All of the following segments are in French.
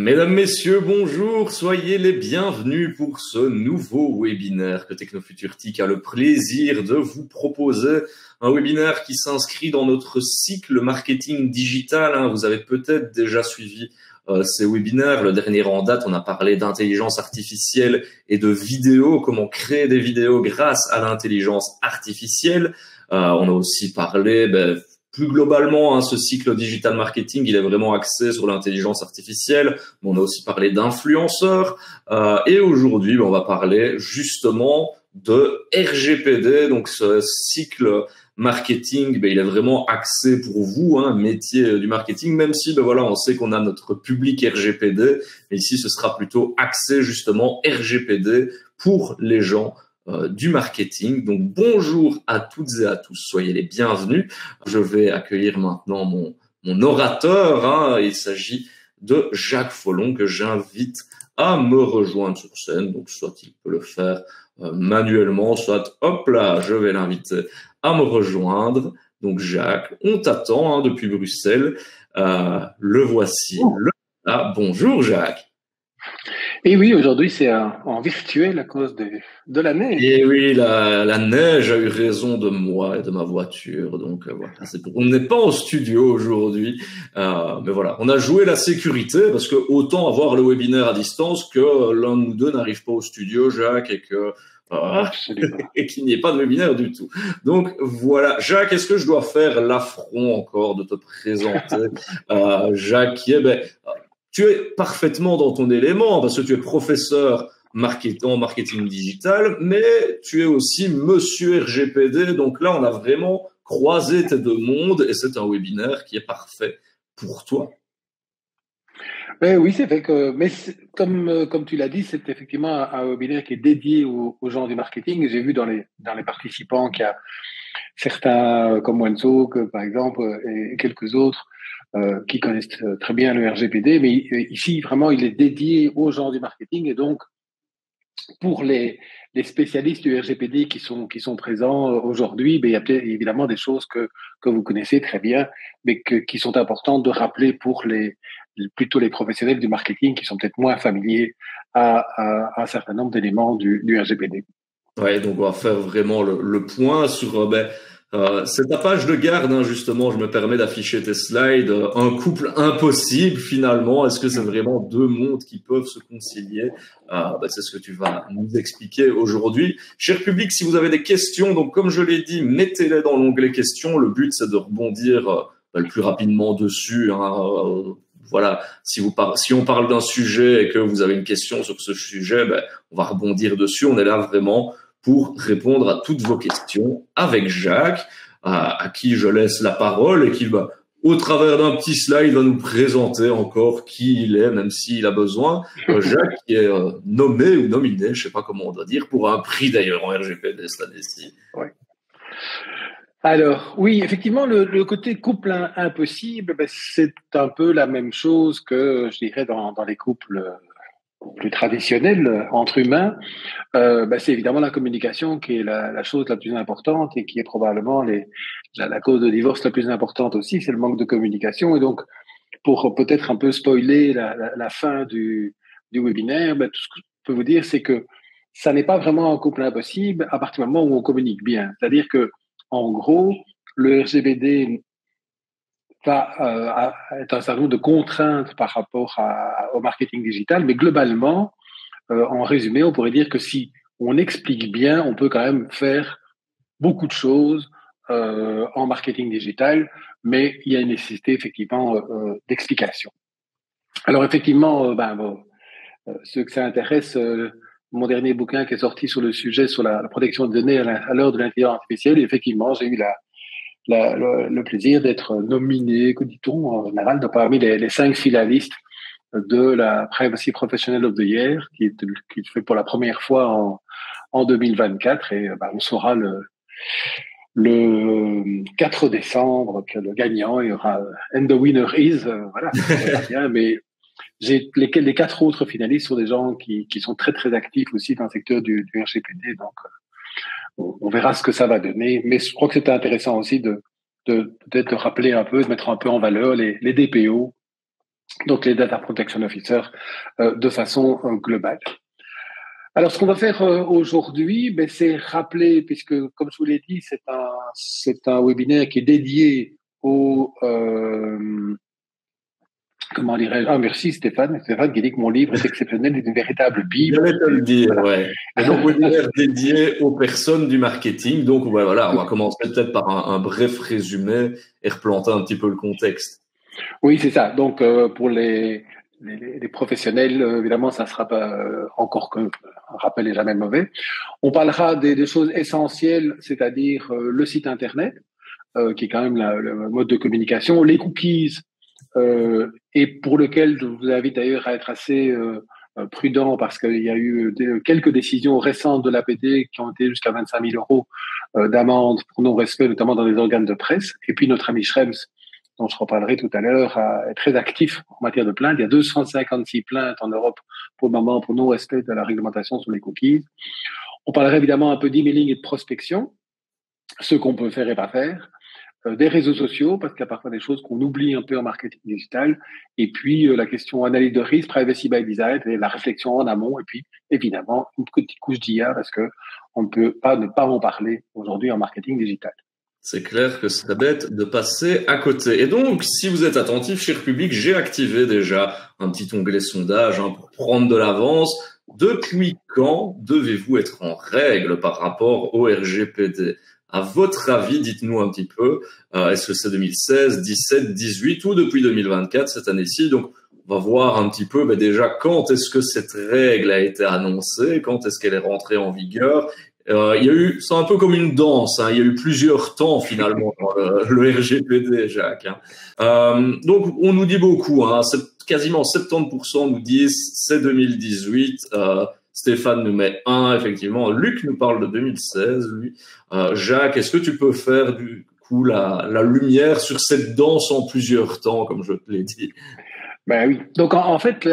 Mesdames, Messieurs, bonjour, soyez les bienvenus pour ce nouveau webinaire que Technofuturtique a le plaisir de vous proposer. Un webinaire qui s'inscrit dans notre cycle marketing digital. Vous avez peut-être déjà suivi ces webinaires. Le dernier en date, on a parlé d'intelligence artificielle et de vidéos, comment créer des vidéos grâce à l'intelligence artificielle. On a aussi parlé plus globalement, ce cycle digital marketing, il est vraiment axé sur l'intelligence artificielle. On a aussi parlé d'influenceurs. Et aujourd'hui, on va parler justement de RGPD. Donc, ce cycle marketing, il est vraiment axé pour vous, métier du marketing, même si, on sait qu'on a notre public RGPD. Mais ici, ce sera plutôt axé justement RGPD pour les gens du marketing. Donc, bonjour à toutes et à tous, soyez les bienvenus. Je vais accueillir maintenant mon orateur. Il s'agit de Jacques Follon que j'invite à me rejoindre sur scène. Donc, soit il peut le faire manuellement, soit hop là, je vais l'inviter à me rejoindre. Donc, Jacques, on t'attend depuis Bruxelles. Le voici. Bonjour, Jacques. Et oui, aujourd'hui, c'est en virtuel à cause de la neige. Et oui, la neige a eu raison de moi et de ma voiture. Donc, voilà, on n'est pas en studio aujourd'hui. Mais voilà, on a joué la sécurité parce que autant avoir le webinaire à distance que l'un de nous deux n'arrive pas au studio, Jacques, et que et qu'il n'y ait pas de webinaire du tout. Donc voilà, Jacques, est-ce que je dois faire l'affront encore de te présenter Jacques, qui est, tu es parfaitement dans ton élément parce que tu es professeur en marketing digital, mais tu es aussi monsieur RGPD. Donc là, on a vraiment croisé tes deux mondes et c'est un webinaire qui est parfait pour toi. Oui, c'est vrai que, mais comme tu l'as dit, c'est effectivement un webinaire qui est dédié aux gens du marketing. J'ai vu dans les participants qu'il y a certains comme Wenso, par exemple, et quelques autres qui connaissent très bien le RGPD. Mais ici, vraiment, il est dédié aux gens du marketing et donc pour les spécialistes du RGPD qui sont présents aujourd'hui, il y a évidemment des choses que vous connaissez très bien, mais qui sont importantes de rappeler pour plutôt les professionnels du marketing qui sont peut-être moins familiers à un certain nombre d'éléments du RGPD. Ouais, donc on va faire vraiment le point sur c'est ta page de garde, justement. Je me permets d'afficher tes slides. Un couple impossible, finalement. Est-ce que c'est vraiment deux mondes qui peuvent se concilier? C'est ce que tu vas nous expliquer aujourd'hui. Cher public, si vous avez des questions, donc comme je l'ai dit, mettez-les dans l'onglet questions. Le but, c'est de rebondir le plus rapidement dessus. Voilà, si on parle d'un sujet et que vous avez une question sur ce sujet, on va rebondir dessus. On est là vraiment pour répondre à toutes vos questions avec Jacques, à qui je laisse la parole et qui, au travers d'un petit slide, va nous présenter encore qui il est, même s'il a besoin. Jacques qui est nommé ou nominé, je sais pas comment on doit dire, pour un prix d'ailleurs en RGPD cette année-ci. Ouais. Alors, oui, effectivement, le côté couple impossible, c'est un peu la même chose que, je dirais, dans les couples plus traditionnels entre humains. C'est évidemment la communication qui est la chose la plus importante et qui est probablement la cause de divorce la plus importante aussi, c'est le manque de communication. Et donc, pour peut-être un peu spoiler la fin du webinaire, tout ce que je peux vous dire, c'est que ça n'est pas vraiment un couple impossible à partir du moment où on communique bien. C'est-à-dire que, en gros, le RGPD va être un certain nombre de contraintes par rapport au marketing digital, mais globalement, en résumé, on pourrait dire que si on explique bien, on peut quand même faire beaucoup de choses en marketing digital, mais il y a une nécessité effectivement d'explication. Alors effectivement, ceux que ça intéresse, mon dernier bouquin qui est sorti sur le sujet sur la protection des données à l'heure de l'intelligence artificielle, effectivement, j'ai eu le plaisir d'être nominé, que dit-on en général, parmi les 5 finalistes de la Privacy Professional of the Year, qui fait pour la première fois en 2024, et on saura le 4 décembre que le gagnant, il y aura and the winner is, voilà, bien, mais les 4 autres finalistes sont des gens qui sont très très actifs aussi dans le secteur du RGPD, donc on verra ce que ça va donner, mais je crois que c'était intéressant aussi de peut-être rappeler un peu, de mettre un peu en valeur les DPO donc les Data Protection Officers, de façon globale. Alors, ce qu'on va faire aujourd'hui, c'est rappeler, puisque, comme je vous l'ai dit, c'est un webinaire qui est dédié au comment dirais-je? Ah, merci Stéphane. Stéphane qui dit que mon livre est exceptionnel, est une véritable Bible. J'allais te le dire, Voilà. ouais. Et donc, webinaire dédié aux personnes du marketing. Donc, voilà, on va commencer peut-être par un bref résumé et replanter un petit peu le contexte. Oui, c'est ça. Donc, pour les professionnels, évidemment, ça sera pas encore que un rappel est jamais mauvais. On parlera des choses essentielles, c'est-à-dire le site internet, qui est quand même le mode de communication, les cookies, et pour lequel je vous invite d'ailleurs à être assez prudent parce qu'il y a eu quelques décisions récentes de l'APD qui ont été jusqu'à 25 000 euros d'amende pour non-respect, notamment dans les organes de presse. Et puis notre ami Schrems, dont je reparlerai tout à l'heure, est très actif en matière de plaintes. Il y a 256 plaintes en Europe pour le moment pour non-respect de la réglementation sur les cookies. On parlera évidemment un peu d'emailing et de prospection, ce qu'on peut faire et pas faire. Des réseaux sociaux, parce qu'il y a parfois des choses qu'on oublie un peu en marketing digital, et puis la question analyse de risque, privacy by design, et la réflexion en amont, et puis évidemment une petite couche d'IA, parce que on ne peut pas ne pas en parler aujourd'hui en marketing digital. C'est clair que ce serait bête de passer à côté. Et donc, si vous êtes attentif, cher public, j'ai activé déjà un petit onglet sondage pour prendre de l'avance. Depuis quand devez-vous être en règle par rapport au RGPD? À votre avis, dites-nous un petit peu, est-ce que c'est 2016, 17, 18 ou depuis 2024, cette année-ci? Donc, on va voir un petit peu déjà quand est-ce que cette règle a été annoncée, quand est-ce qu'elle est rentrée en vigueur. Il y a eu, c'est un peu comme une danse, il y a eu plusieurs temps finalement dans le RGPD, Jacques. Donc, on nous dit beaucoup, quasiment 70% nous disent c'est 2018. Stéphane nous met 1, effectivement. Luc nous parle de 2016, lui. Jacques, est-ce que tu peux faire du coup la lumière sur cette danse en plusieurs temps, comme je te l'ai dit? Ben oui. Donc en fait,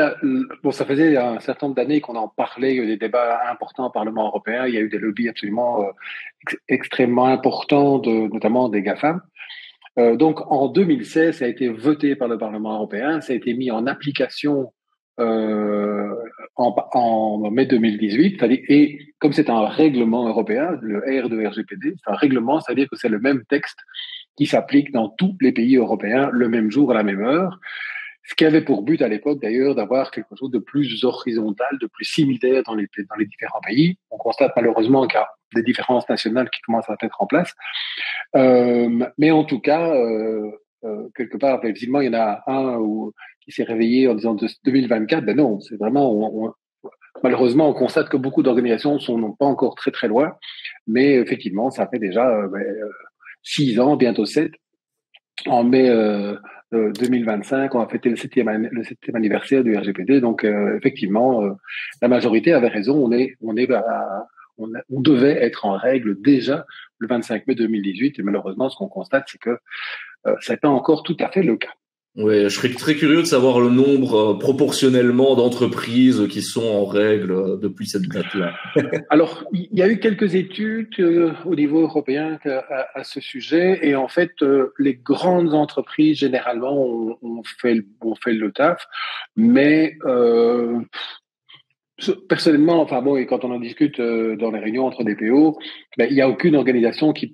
bon, ça faisait un certain nombre d'années qu'on en parlait, il y a eu des débats importants au Parlement européen, il y a eu des lobbies absolument extrêmement importants, notamment des GAFAM. Donc en 2016, ça a été voté par le Parlement européen, ça a été mis en application en mai 2018, et comme c'est un règlement européen, le R2RGPD, c'est un règlement, c'est-à-dire que c'est le même texte qui s'applique dans tous les pays européens le même jour à la même heure. Ce qui avait pour but à l'époque d'ailleurs d'avoir quelque chose de plus horizontal, de plus similaire dans les différents pays. On constate malheureusement qu'il y a des différences nationales qui commencent à être en place. Mais en tout cas, quelque part, visiblement, il y en a un qui s'est réveillé en disant 2024. Ben non, c'est vraiment... malheureusement, on constate que beaucoup d'organisations n'ont pas encore très très loin. Mais effectivement, ça fait déjà 6 ans, bientôt 7. En mai 2025, on a fêté le septième anniversaire du RGPD. Donc, effectivement, la majorité avait raison. On devait être en règle déjà le 25 mai 2018. Et malheureusement, ce qu'on constate, c'est que ça n'est pas encore tout à fait le cas. Oui, je serais très curieux de savoir le nombre proportionnellement d'entreprises qui sont en règle depuis cette date-là. Alors, il y a eu quelques études au niveau européen à ce sujet, et en fait, les grandes entreprises généralement ont fait le taf, mais personnellement, enfin bon, et quand on en discute dans les réunions entre des PO, il n'y a aucune organisation qui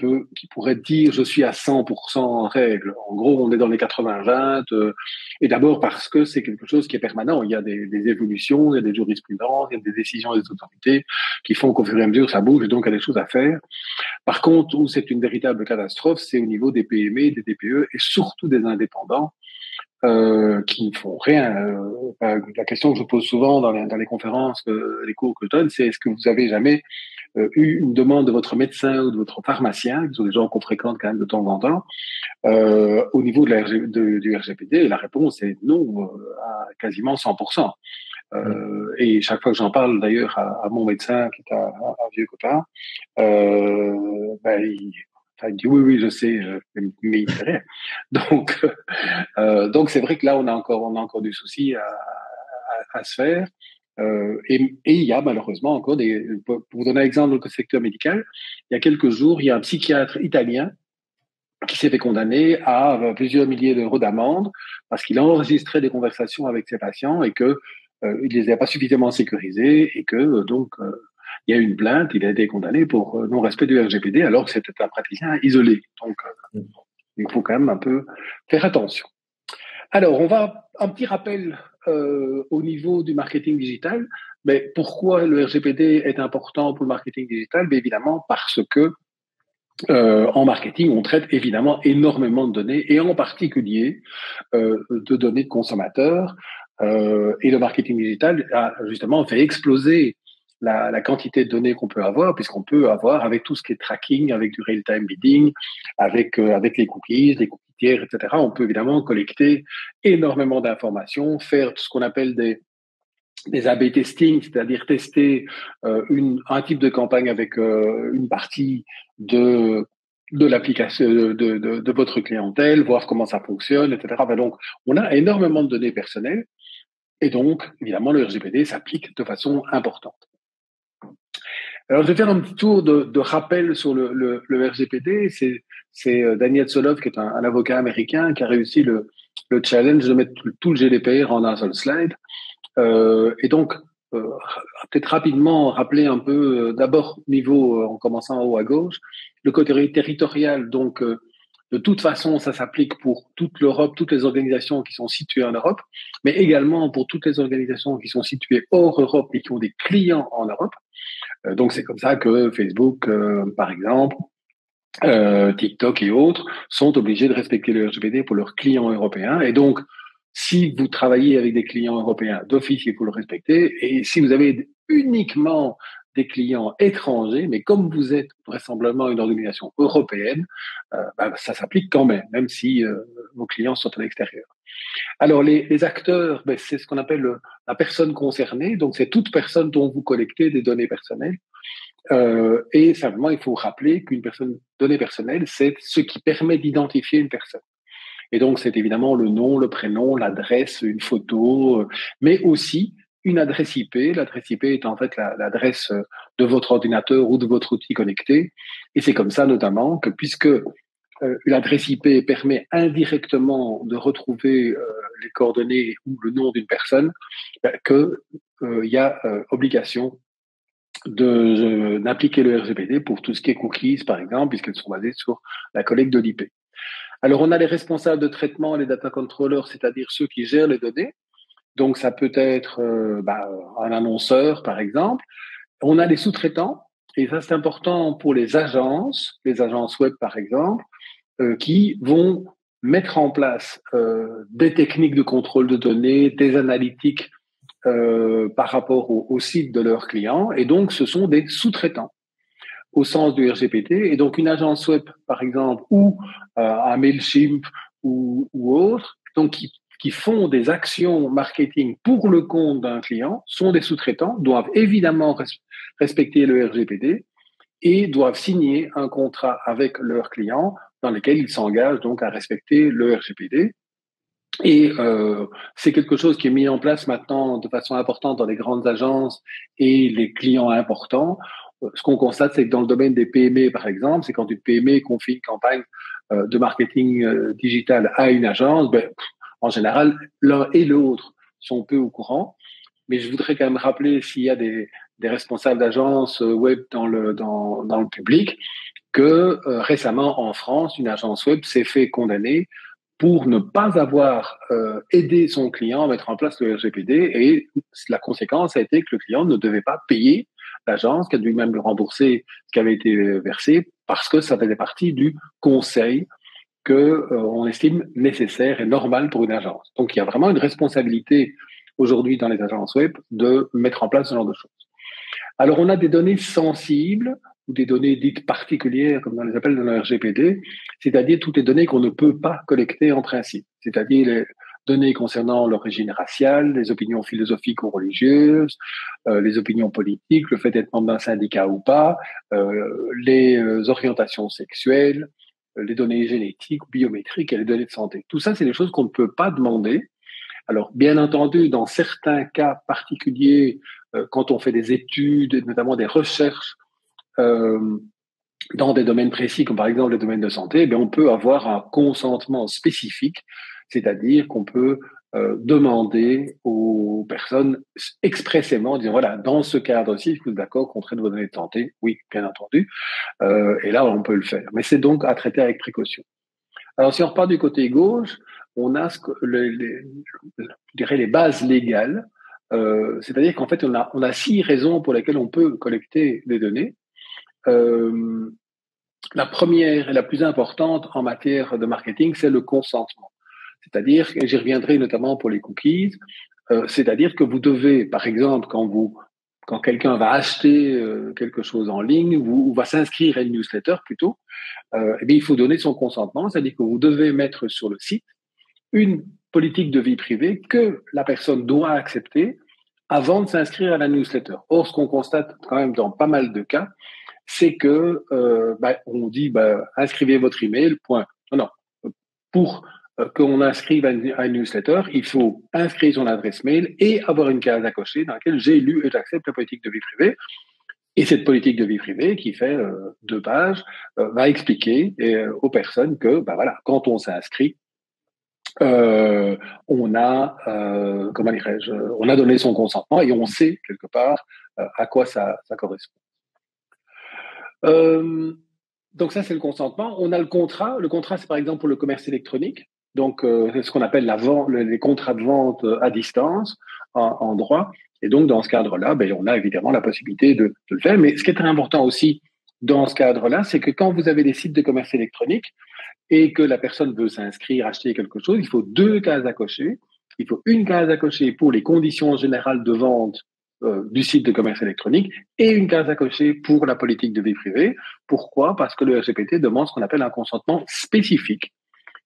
pourrait dire je suis à 100% en règle. En gros, on est dans les 80-20, et d'abord parce que c'est quelque chose qui est permanent. Il y a des évolutions, il y a des jurisprudences, il y a des décisions des autorités qui font qu'au fur et à mesure ça bouge, et donc il y a des choses à faire. Par contre, où c'est une véritable catastrophe, c'est au niveau des PME, des TPE et surtout des indépendants. Qui ne font rien. La question que je pose souvent dans les conférences, les cours que je donne, c'est est-ce que vous avez jamais eu une demande de votre médecin ou de votre pharmacien, qui sont des gens qu'on fréquente quand même de temps en temps, au niveau du RGPD? Et la réponse est non, à quasiment 100%. Et chaque fois que j'en parle d'ailleurs à mon médecin, qui est un vieux copain, il dit oui, je sais, mais il fait rien. Donc c'est vrai que là on a encore du souci à se faire. Et il y a malheureusement encore pour vous donner un exemple dans le secteur médical, il y a quelques jours, il y a un psychiatre italien qui s'est fait condamner à plusieurs milliers d'euros d'amende parce qu'il a enregistré des conversations avec ses patients et que il les a pas suffisamment sécurisés et que il y a eu une plainte, il a été condamné pour non-respect du RGPD alors que c'était un praticien isolé. Donc il faut quand même un peu faire attention. Alors, on va un petit rappel au niveau du marketing digital. Mais pourquoi le RGPD est important pour le marketing digital? Mais évidemment parce que en marketing, on traite évidemment énormément de données et en particulier de données de consommateurs. Et le marketing digital a justement fait exploser la quantité de données qu'on peut avoir, puisqu'on peut avoir avec tout ce qui est tracking, avec du real-time bidding, avec les cookies tiers, etc. On peut évidemment collecter énormément d'informations, faire ce qu'on appelle des A/B testing, c'est-à-dire tester un type de campagne avec une partie de l'application de votre clientèle, voir comment ça fonctionne, etc. Enfin, donc, on a énormément de données personnelles et donc, évidemment, le RGPD s'applique de façon importante. Alors, je vais faire un petit tour de rappel sur le RGPD. C'est Daniel Solov, qui est un avocat américain, qui a réussi le challenge de mettre tout le GDPR en un seul slide. Et donc, peut-être rapidement rappeler un peu, d'abord niveau, en commençant en haut à gauche, le côté territorial. Donc, de toute façon, ça s'applique pour toute l'Europe, toutes les organisations qui sont situées en Europe, mais également pour toutes les organisations qui sont situées hors Europe et qui ont des clients en Europe. Donc, c'est comme ça que Facebook, par exemple, TikTok et autres sont obligés de respecter le RGPD pour leurs clients européens. Et donc, si vous travaillez avec des clients européens d'office, il faut le respecter. Et si vous avez uniquement des clients étrangers, mais comme vous êtes vraisemblablement une organisation européenne, ça s'applique quand même, même si vos clients sont à l'extérieur. Alors, les acteurs, c'est ce qu'on appelle la personne concernée. Donc, c'est toute personne dont vous collectez des données personnelles. Et simplement, il faut rappeler qu'une donnée personnelle, c'est ce qui permet d'identifier une personne. Et donc, c'est évidemment le nom, le prénom, l'adresse, une photo, mais aussi une adresse IP. L'adresse IP est en fait l'adresse de votre ordinateur ou de votre outil connecté. Et c'est comme ça notamment que puisque l'adresse IP permet indirectement de retrouver les coordonnées ou le nom d'une personne, que il y a obligation d'appliquer le RGPD pour tout ce qui est cookies, par exemple, puisqu'elles sont basées sur la collecte de l'IP. Alors, on a les responsables de traitement, les data controllers, c'est-à-dire ceux qui gèrent les données. Donc, ça peut être un annonceur, par exemple. On a les sous-traitants, et ça, c'est important pour les agences web, par exemple, qui vont mettre en place des techniques de contrôle de données, des analytiques par rapport au site de leurs clients. Et donc, ce sont des sous-traitants au sens du RGPD. Et donc, une agence web, par exemple, ou un Mailchimp ou autre, donc qui font des actions marketing pour le compte d'un client, sont des sous-traitants, doivent évidemment respecter le RGPD et doivent signer un contrat avec leurs clients dans lequel ils s'engagent donc à respecter le RGPD. Et c'est quelque chose qui est mis en place maintenant de façon importante dans les grandes agences et les clients importants. Ce qu'on constate, c'est que dans le domaine des PME, par exemple, c'est quand une PME confie une campagne de marketing digital à une agence, en général, l'un et l'autre sont peu au courant. Mais je voudrais quand même rappeler s'il y a des responsables d'agences web dans le public que récemment en France, une agence web s'est fait condamner pour ne pas avoir aidé son client à mettre en place le RGPD, et la conséquence a été que le client ne devait pas payer l'agence, qui a dû même lui rembourser ce qui avait été versé, parce que ça faisait partie du conseil que on estime nécessaire et normal pour une agence. Donc il y a vraiment une responsabilité aujourd'hui dans les agences web de mettre en place ce genre de choses. Alors on a des données sensibles ou des données dites particulières, comme on les appelle dans le RGPD, c'est-à-dire toutes les données qu'on ne peut pas collecter en principe, c'est-à-dire les données concernant l'origine raciale, les opinions philosophiques ou religieuses, les opinions politiques, le fait d'être membre d'un syndicat ou pas, les orientations sexuelles, les données génétiques, biométriques et les données de santé. Tout ça, c'est des choses qu'on ne peut pas demander. Alors, bien entendu, dans certains cas particuliers, quand on fait des études, notamment des recherches dans des domaines précis, comme par exemple le domaine de santé, on peut avoir un consentement spécifique, c'est-à-dire qu'on peut demander aux personnes expressément, disant voilà, dans ce cadre-ci, vous êtes d'accord qu'on traite vos données de santé? Oui, bien entendu. Et là, on peut le faire. Mais c'est donc à traiter avec précaution. Alors, si on repart du côté gauche, on a je dirais les bases légales. C'est-à-dire qu'en fait, on a 6 raisons pour lesquelles on peut collecter des données. La première et la plus importante en matière de marketing, c'est le consentement. C'est-à-dire, et j'y reviendrai notamment pour les cookies, c'est-à-dire que vous devez, par exemple, quand quelqu'un va acheter quelque chose en ligne ou va s'inscrire à une newsletter plutôt, eh bien, il faut donner son consentement, c'est-à-dire que vous devez mettre sur le site une politique de vie privée que la personne doit accepter avant de s'inscrire à la newsletter. Or, ce qu'on constate quand même dans pas mal de cas, c'est que on dit inscrivez votre email, point. Non, non. Pour qu'on inscrive à une newsletter, il faut inscrire son adresse mail et avoir une case à cocher dans laquelle j'ai lu et j'accepte la politique de vie privée. Et cette politique de vie privée, qui fait 2 pages, va expliquer aux personnes que, voilà, quand on s'inscrit, on a, comment dirais-je, on a donné son consentement et on sait quelque part à quoi ça correspond. Donc ça, c'est le consentement. On a le contrat. Le contrat, c'est par exemple pour le commerce électronique. Donc, c'est ce qu'on appelle les contrats de vente à distance en droit. Et donc, dans ce cadre-là, on a évidemment la possibilité de le faire. Mais ce qui est très important aussi dans ce cadre-là, c'est que quand vous avez des sites de commerce électronique et que la personne veut s'inscrire, acheter quelque chose, il faut 2 cases à cocher. Il faut une case à cocher pour les conditions générales de vente du site de commerce électronique et une case à cocher pour la politique de vie privée. Pourquoi? Parce que le RGPD demande ce qu'on appelle un consentement spécifique.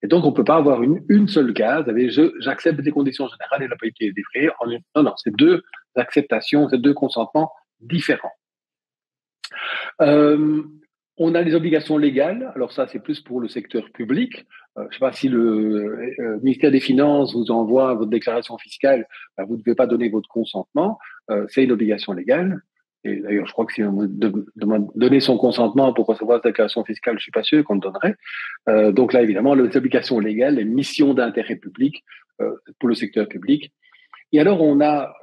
Et donc, on ne peut pas avoir une seule case avec j'accepte les conditions générales et la politique de vie privée. Non, c'est 2 acceptations, c'est 2 consentements différents. On a les obligations légales. Alors ça, c'est plus pour le secteur public. Je ne sais pas si le ministère des Finances vous envoie votre déclaration fiscale, vous ne devez pas donner votre consentement. C'est une obligation légale. Et d'ailleurs, je crois que si on demande donner son consentement pour recevoir cette déclaration fiscale, je ne suis pas sûr qu'on le donnerait. Donc là, évidemment, les obligations légales, les missions d'intérêt public pour le secteur public. Et alors, on a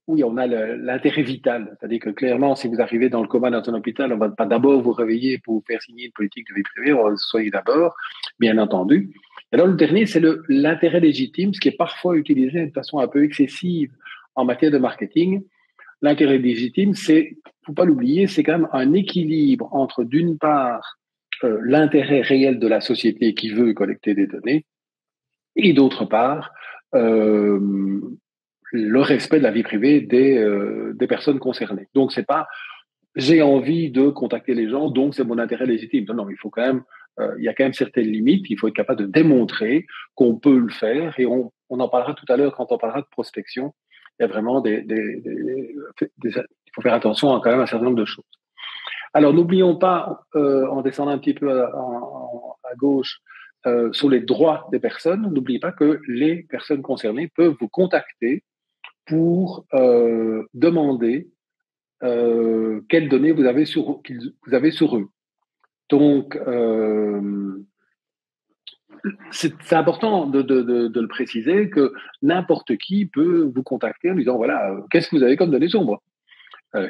l'intérêt vital. C'est-à-dire que clairement, si vous arrivez dans le coma dans un hôpital, on ne va pas d'abord vous réveiller pour vous faire signer une politique de vie privée, on va soigner d'abord, bien entendu. Et alors, le dernier, c'est l'intérêt légitime, ce qui est parfois utilisé de façon un peu excessive en matière de marketing. L'intérêt légitime, faut pas l'oublier, c'est quand même un équilibre entre, d'une part, l'intérêt réel de la société qui veut collecter des données, et d'autre part, le respect de la vie privée des personnes concernées. Donc, c'est pas j'ai envie de contacter les gens, donc c'est mon intérêt légitime. Non, il faut quand même, il y a quand même certaines limites. Il faut être capable de démontrer qu'on peut le faire, et on en parlera tout à l'heure quand on parlera de prospection. Il y a vraiment il faut faire attention à quand même un certain nombre de choses. Alors, n'oublions pas, en descendant un petit peu à gauche, sur les droits des personnes, n'oubliez pas que les personnes concernées peuvent vous contacter pour demander quelles données vous avez sur eux. Donc, c'est important de le préciser que n'importe qui peut vous contacter en disant voilà, qu'est-ce que vous avez comme données sur moi,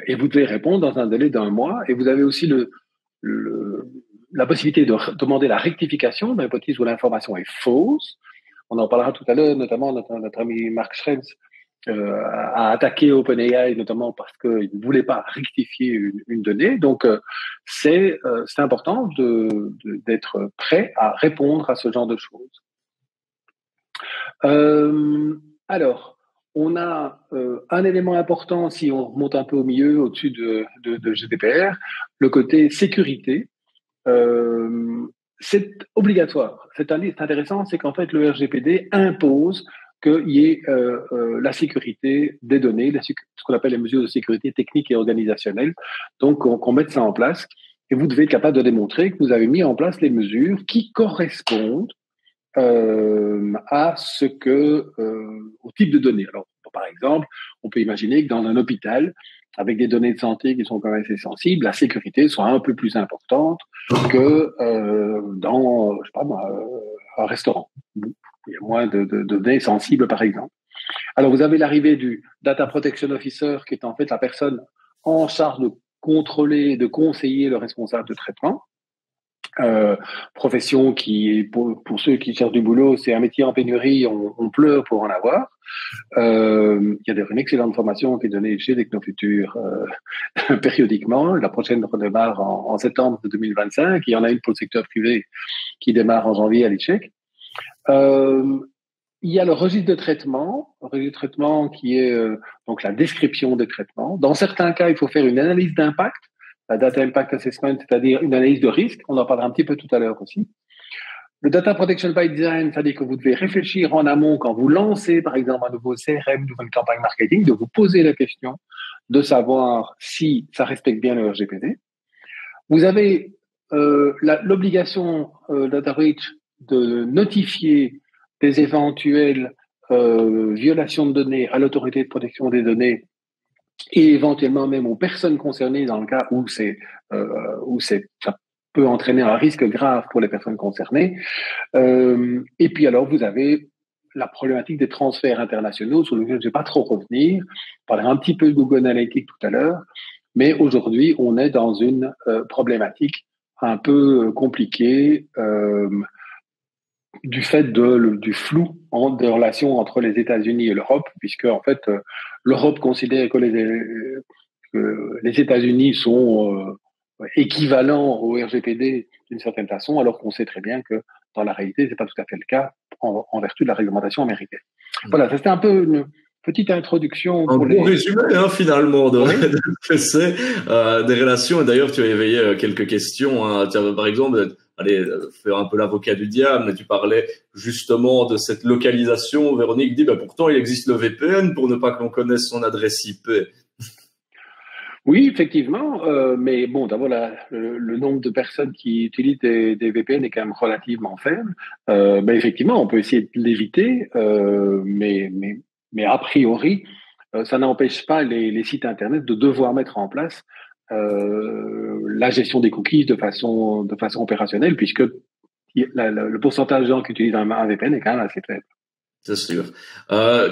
et vous devez répondre dans un délai d'1 mois. Et vous avez aussi la possibilité de demander la rectification dans l'hypothèse où l'information est fausse. On en parlera tout à l'heure, notamment notre ami Mark Schrems a attaqué OpenAI, notamment parce qu'il ne voulait pas rectifier une donnée. Donc, c'est important d'être prêt à répondre à ce genre de choses. Alors, on a un élément important, si on remonte un peu au milieu, au-dessus de GDPR, le côté sécurité. C'est obligatoire. C'est intéressant, c'est qu'en fait, le RGPD impose qu'il y ait la sécurité des données, ce qu'on appelle les mesures de sécurité technique et organisationnelle. Donc, qu'on mette ça en place. Et vous devez être capable de démontrer que vous avez mis en place les mesures qui correspondent à au type de données. Alors, par exemple, on peut imaginer que dans un hôpital, avec des données de santé qui sont quand même assez sensibles, la sécurité soit un peu plus importante que dans, je sais pas moi, un restaurant. Il y a moins de données sensibles, par exemple. Alors, vous avez l'arrivée du Data Protection Officer, qui est en fait la personne en charge de contrôler, de conseiller le responsable de traitement. Profession qui, pour ceux qui cherchent du boulot, c'est un métier en pénurie, on pleure pour en avoir. Il y a une excellente formation qui est donnée chez Technofutur périodiquement. La prochaine redémarre en septembre 2025. Il y en a une pour le secteur privé qui démarre en janvier à l'ICHEC. Il y a le registre de traitement qui est donc la description des traitements. Dans certains cas, il faut faire une analyse d'impact, la Data Impact Assessment, c'est-à-dire une analyse de risque. On en parlera un petit peu tout à l'heure aussi. Le Data Protection by Design, c'est-à-dire que vous devez réfléchir en amont quand vous lancez, par exemple, un nouveau CRM, une nouvelle campagne marketing, de vous poser la question de savoir si ça respecte bien le RGPD. Vous avez l'obligation Data Breach de notifier des éventuelles violations de données à l'autorité de protection des données et éventuellement même aux personnes concernées dans le cas où ça peut entraîner un risque grave pour les personnes concernées. Et puis alors, vous avez la problématique des transferts internationaux sur lesquels je ne vais pas trop revenir. On parlait un petit peu de Google Analytics tout à l'heure, mais aujourd'hui, on est dans une problématique un peu compliquée du fait du flou des relations entre les États-Unis et l'Europe, puisque en fait, l'Europe considère que les États-Unis sont équivalents au RGPD d'une certaine façon, alors qu'on sait très bien que dans la réalité, c'est pas tout à fait le cas en vertu de la réglementation américaine. Voilà, ça c'était un peu une petite introduction. Un bon résumé, finalement, de c'est des relations. Et d'ailleurs, tu as éveillé quelques questions. Hein. Par exemple, allez, faire un peu l'avocat du diable, mais tu parlais justement de cette localisation. Véronique dit, pourtant, il existe le VPN pour ne pas que l'on connaisse son adresse IP. Oui, effectivement, mais bon, d'abord, le nombre de personnes qui utilisent des VPN est quand même relativement faible. Effectivement, on peut essayer de l'éviter, mais a priori, ça n'empêche pas les sites Internet de devoir mettre en place la gestion des cookies de façon opérationnelle, puisque le pourcentage de gens qui utilisent un VPN est quand même assez faible. C'est sûr.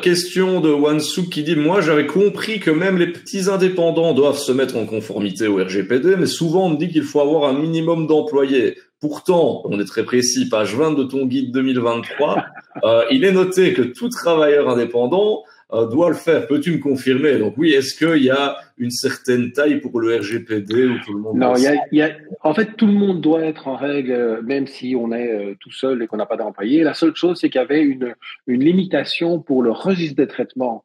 Question de Wansuk qui dit, moi j'avais compris que même les petits indépendants doivent se mettre en conformité au RGPD, mais souvent on me dit qu'il faut avoir un minimum d'employés. Pourtant, on est très précis, page 20 de ton guide 2023, il est noté que tout travailleur indépendant doit le faire. Peux-tu me confirmer? Donc oui, est-ce qu'il y a une certaine taille pour le RGPD ou tout le monde? Non, en fait, tout le monde doit être en règle, même si on est tout seul et qu'on n'a pas d'employé. La seule chose, c'est qu'il y avait une limitation pour le registre des traitements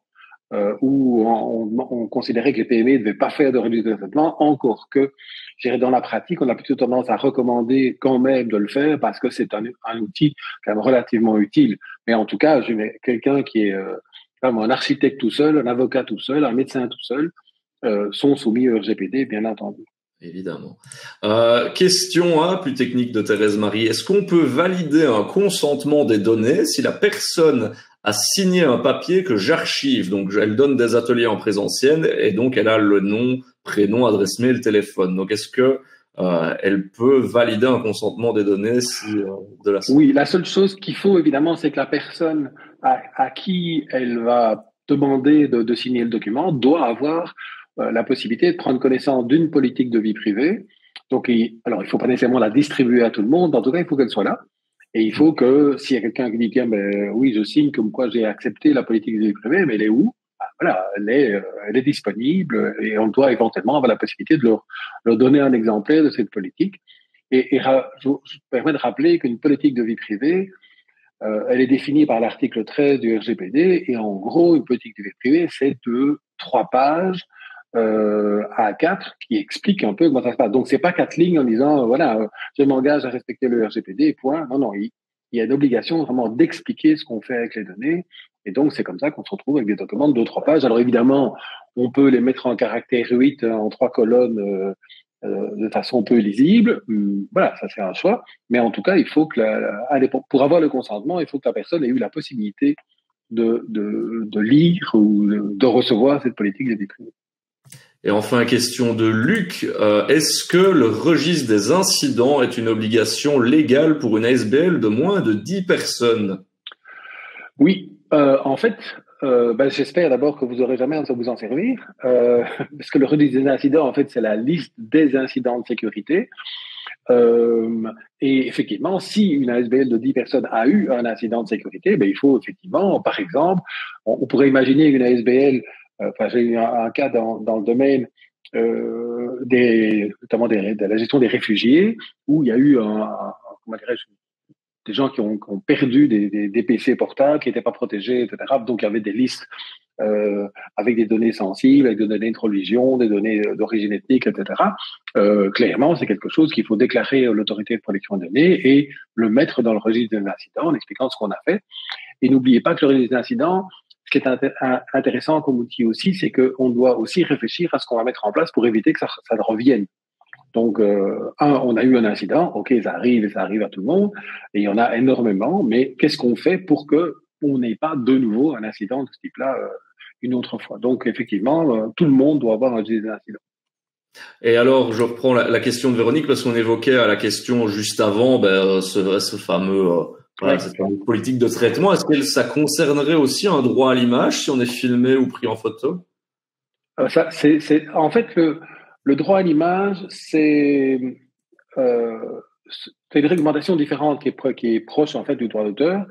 où on considérait que les PME ne devaient pas faire de registre de traitement, encore que, je dirais, dans la pratique, on a plutôt tendance à recommander quand même de le faire parce que c'est un outil quand même relativement utile. Mais en tout cas, quelqu'un qui est un architecte tout seul, un avocat tout seul, un médecin tout seul, sont soumis au RGPD, bien entendu. Évidemment. Question 1, plus technique de Thérèse Marie. Est-ce qu'on peut valider un consentement des données si la personne a signé un papier que j'archive? Donc, elle donne des ateliers en présentiel et donc elle a le nom, prénom, adresse mail, téléphone. Donc, est-ce que elle peut valider un consentement des données de la... Oui, la seule chose qu'il faut évidemment, c'est que la personne à qui elle va demander de signer le document doit avoir la possibilité de prendre connaissance d'une politique de vie privée. Donc, alors, il ne faut pas nécessairement la distribuer à tout le monde. En tout cas, il faut qu'elle soit là. Et il faut que, s'il y a quelqu'un qui dit, tiens, oui, je signe comme quoi j'ai accepté la politique de vie privée, mais elle est où? Voilà, elle est disponible et on doit éventuellement avoir la possibilité de leur donner un exemplaire de cette politique. Et je me permets de rappeler qu'une politique de vie privée, elle est définie par l'article 13 du RGPD et en gros, une politique de vie privée, c'est 3 pages A4 qui explique un peu comment ça se passe. Donc, c'est pas 4 lignes en disant, voilà, je m'engage à respecter le RGPD, point. Non, non, il y a une obligation vraiment d'expliquer ce qu'on fait avec les données. Et donc, c'est comme ça qu'on se retrouve avec des documents de 2-3 pages. Alors, évidemment, on peut les mettre en caractère 8 en 3 colonnes de façon peu lisible. Voilà, ça c'est un choix. Mais en tout cas, il faut que pour avoir le consentement, il faut que la personne ait eu la possibilité de lire ou de recevoir cette politique des vie privée. Et enfin, question de Luc, est-ce que le registre des incidents est une obligation légale pour une ASBL de moins de 10 personnes? Oui, en fait, j'espère d'abord que vous aurez jamais à vous en servir, parce que le registre des incidents, en fait, c'est la liste des incidents de sécurité. Et effectivement, si une ASBL de 10 personnes a eu un incident de sécurité, il faut effectivement, par exemple, on pourrait imaginer une ASBL, j'ai eu un cas dans le domaine notamment de la gestion des réfugiés, où il y a eu comment dirais-je, des gens qui ont perdu des PC portables, qui n'étaient pas protégés, etc. Donc, il y avait des listes avec des données sensibles, avec des données de religion, des données d'origine ethnique, etc. Clairement, c'est quelque chose qu'il faut déclarer à l'autorité de protection des données et le mettre dans le registre des incidents en expliquant ce qu'on a fait. Et n'oubliez pas que le registre des incidents, ce qui est intéressant comme outil aussi, c'est qu'on doit aussi réfléchir à ce qu'on va mettre en place pour éviter que ça revienne. Donc, on a eu un incident, ok, ça arrive et ça arrive à tout le monde, et il y en a énormément, mais qu'est-ce qu'on fait pour que on n'ait pas de nouveau un incident de ce type-là une autre fois? Donc, effectivement, tout le monde doit avoir un registre des incidents. Et alors, je reprends la question de Véronique parce qu'on évoquait à la question juste avant ce fameux cette fameuse politique de traitement. Est-ce que ça concernerait aussi un droit à l'image si on est filmé ou pris en photo? En fait le droit à l'image, c'est une réglementation différente qui est proche en fait du droit d'auteur.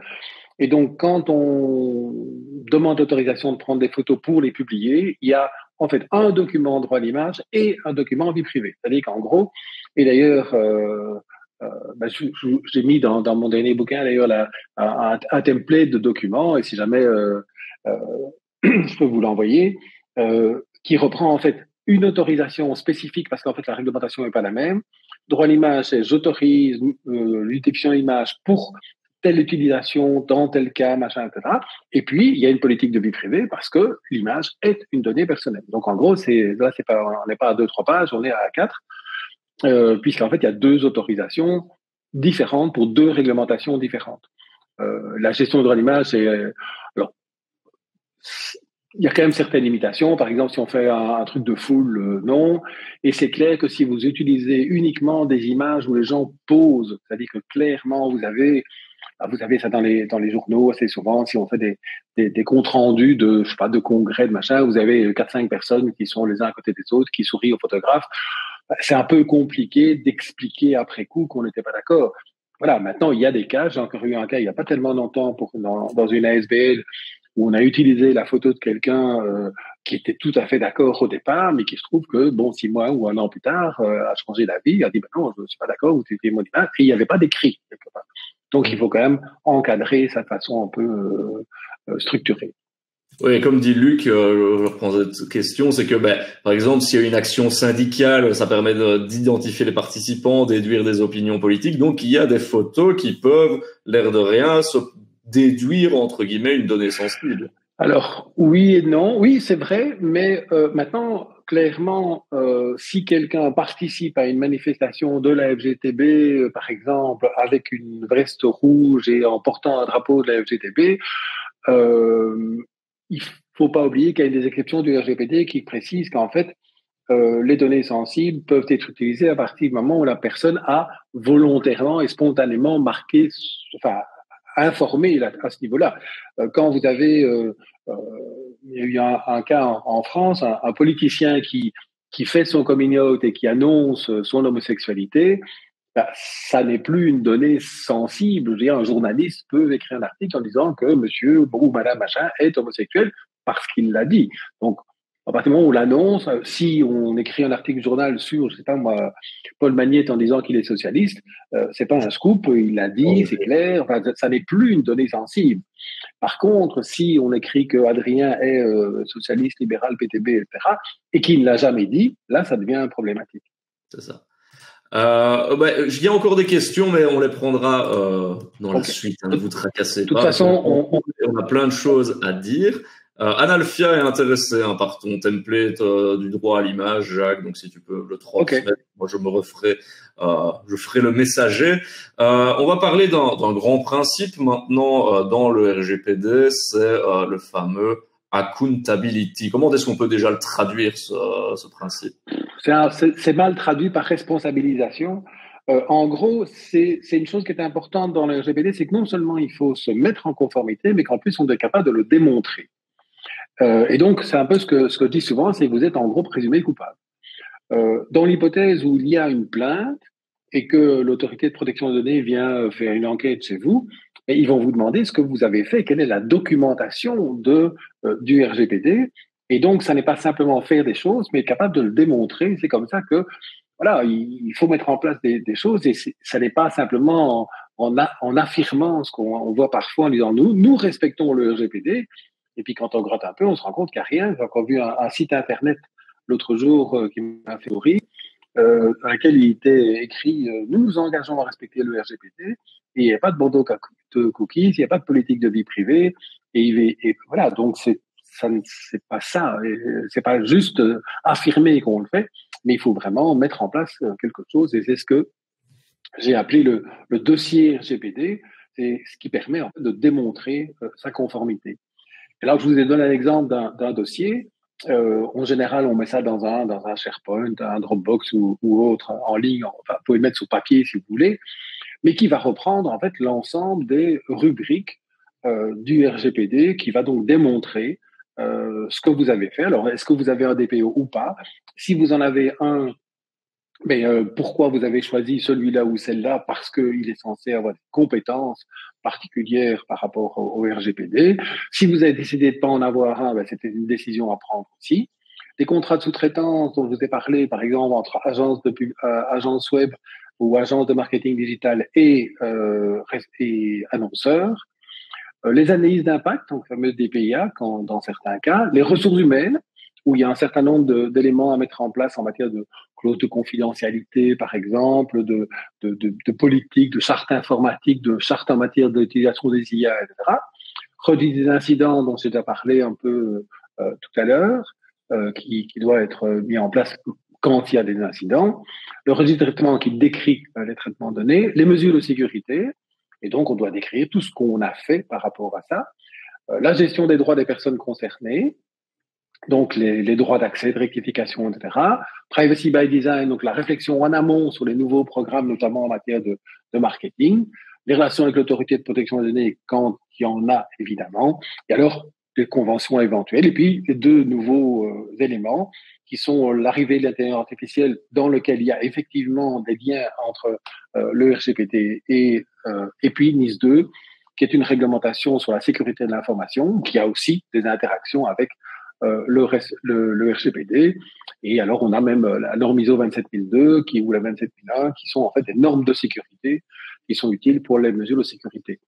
Et donc, quand on demande l'autorisation de prendre des photos pour les publier, il y a en fait un document droit à l'image et un document vie privée. C'est-à-dire qu'en gros, et d'ailleurs, j'ai mis dans mon dernier bouquin d'ailleurs un template de documents, et si jamais je peux vous l'envoyer, qui reprend en fait une autorisation spécifique parce qu'en fait la réglementation n'est pas la même. Droit à l'image, c'est j'autorise l'utilisation d'image pour telle utilisation dans tel cas, machin, etc. Et puis il y a une politique de vie privée parce que l'image est une donnée personnelle. Donc en gros, on n'est pas à 2-3 pages, on est à 4, puisqu'en fait il y a 2 autorisations différentes pour 2 réglementations différentes. La gestion de droit à l'image, c'est alors il y a quand même certaines limitations. Par exemple, si on fait un truc de foule, non. Et c'est clair que si vous utilisez uniquement des images où les gens posent, c'est-à-dire que clairement vous avez ça dans les journaux assez souvent. Si on fait des comptes rendus de, je sais pas, de congrès, de machin, vous avez 4-5 personnes qui sont les uns à côté des autres, qui sourient au photographe. C'est un peu compliqué d'expliquer après coup qu'on n'était pas d'accord. Voilà. Maintenant, il y a des cas. J'ai encore eu un cas il n'y a pas tellement longtemps dans une ASBL où on a utilisé la photo de quelqu'un qui était tout à fait d'accord au départ, mais qui se trouve que, 6 mois ou 1 an plus tard, a changé d'avis, a dit, non, je ne suis pas d'accord, vous utilisez mon image, et il n'y avait pas d'écrit quelque part. Donc, il faut quand même encadrer ça de façon un peu structurée. Oui, comme dit Luc, je reprends cette question, c'est que, par exemple, s'il y a une action syndicale, ça permet d'identifier les participants, déduire des opinions politiques. Donc, il y a des photos qui peuvent, l'air de rien, se déduire, entre guillemets, une donnée sensible. Alors, oui et non. Oui, c'est vrai, mais maintenant, clairement, si quelqu'un participe à une manifestation de la FGTB, par exemple, avec une veste rouge et en portant un drapeau de la FGTB, il faut pas oublier qu'il y a des exceptions du RGPD qui précisent qu'en fait, les données sensibles peuvent être utilisées à partir du moment où la personne a volontairement et spontanément marqué, enfin, informé à ce niveau-là. Quand vous avez, il y a eu un cas en France, un politicien qui fait son coming out et qui annonce son homosexualité, ça n'est plus une donnée sensible. Je veux dire, un journaliste peut écrire un article en disant que monsieur ou madame machin est homosexuel parce qu'il l'a dit. Donc, à partir du moment où on l'annonce, si on écrit un article journal sur, je sais pas moi, Paul Magnette en disant qu'il est socialiste, c'est pas un scoop, il l'a dit, c'est clair, enfin, ça n'est plus une donnée sensible. Par contre, si on écrit que Adrien est socialiste, libéral, PTB, etc., et qu'il ne l'a jamais dit, là, ça devient problématique. C'est ça. Il y a encore des questions, mais on les prendra dans la suite. Ne vous tracassez pas. De toute façon, on a plein de choses à dire. Analfia est intéressé par ton template du droit à l'image, Jacques. Donc, si tu peux le transmettre, moi je me referai, je ferai le messager. On va parler d'un grand principe maintenant dans le RGPD, c'est le fameux Accountability. Comment est-ce qu'on peut déjà le traduire, ce principe? C'est mal traduit par responsabilisation. En gros, c'est une chose qui est importante dans le RGPD, c'est que non seulement il faut se mettre en conformité, mais qu'en plus on est capable de le démontrer. Et donc, c'est un peu ce que je dis souvent, c'est que vous êtes en gros présumé coupable. Dans l'hypothèse où il y a une plainte et que l'autorité de protection des données vient faire une enquête chez vous, et ils vont vous demander ce que vous avez fait, quelle est la documentation du RGPD. Et donc, ça n'est pas simplement faire des choses, mais être capable de le démontrer. C'est comme ça que, voilà, il faut mettre en place des choses et ça n'est pas simplement en affirmant ce qu'on voit parfois en disant nous respectons le RGPD. Et puis, quand on gratte un peu, on se rend compte qu'il n'y a rien. J'ai encore vu un site internet l'autre jour qui m'a fait rire, dans lequel il était écrit nous nous engageons à respecter le RGPD et il n'y a pas de bandeau de cookies, il n'y a pas de politique de vie privée et voilà, donc c'est pas ça, c'est pas juste affirmer qu'on le fait, mais il faut vraiment mettre en place quelque chose et c'est ce que j'ai appelé le dossier RGPD, c'est ce qui permet en fait de démontrer sa conformité. Et là, je vous ai donné un exemple d'un dossier. En général, on met ça dans un SharePoint, un Dropbox ou autre en ligne. Enfin, vous pouvez le mettre sur papier si vous voulez, mais qui va reprendre en fait l'ensemble des rubriques du RGPD, qui va donc démontrer ce que vous avez fait. Alors, est-ce que vous avez un DPO ou pas? Si vous en avez un, mais pourquoi vous avez choisi celui-là ou celle-là? Parce qu'il est censé avoir des compétences particulières par rapport au RGPD. Si vous avez décidé de pas en avoir un, c'était une décision à prendre aussi. Les contrats de sous-traitance dont je vous ai parlé, par exemple, entre agence web ou agence de marketing digital et annonceurs. Les analyses d'impact, donc fameuses DPIA, dans certains cas. Les ressources humaines, où il y a un certain nombre d'éléments à mettre en place en matière de clause de confidentialité, par exemple, de politique, de charte informatique, de charte en matière d'utilisation des IA, etc. Registre des incidents dont j'ai déjà parlé un peu tout à l'heure, qui doit être mis en place quand il y a des incidents. Le registre de traitement qui décrit les traitements de données, les mesures de sécurité, et donc on doit décrire tout ce qu'on a fait par rapport à ça. La gestion des droits des personnes concernées, donc les droits d'accès, de rectification, etc. Privacy by design, donc la réflexion en amont sur les nouveaux programmes, notamment en matière de marketing. Les relations avec l'autorité de protection des données, quand il y en a, évidemment. Et alors, les conventions éventuelles. Et puis, les deux nouveaux éléments qui sont l'arrivée de l'intelligence artificielle dans lequel il y a effectivement des liens entre le RGPD et puis NIS 2, qui est une réglementation sur la sécurité de l'information, qui a aussi des interactions avec le RGPD. Et alors, on a même la norme ISO 27002 ou la 27001 qui sont en fait des normes de sécurité qui sont utiles pour les mesures de sécurité.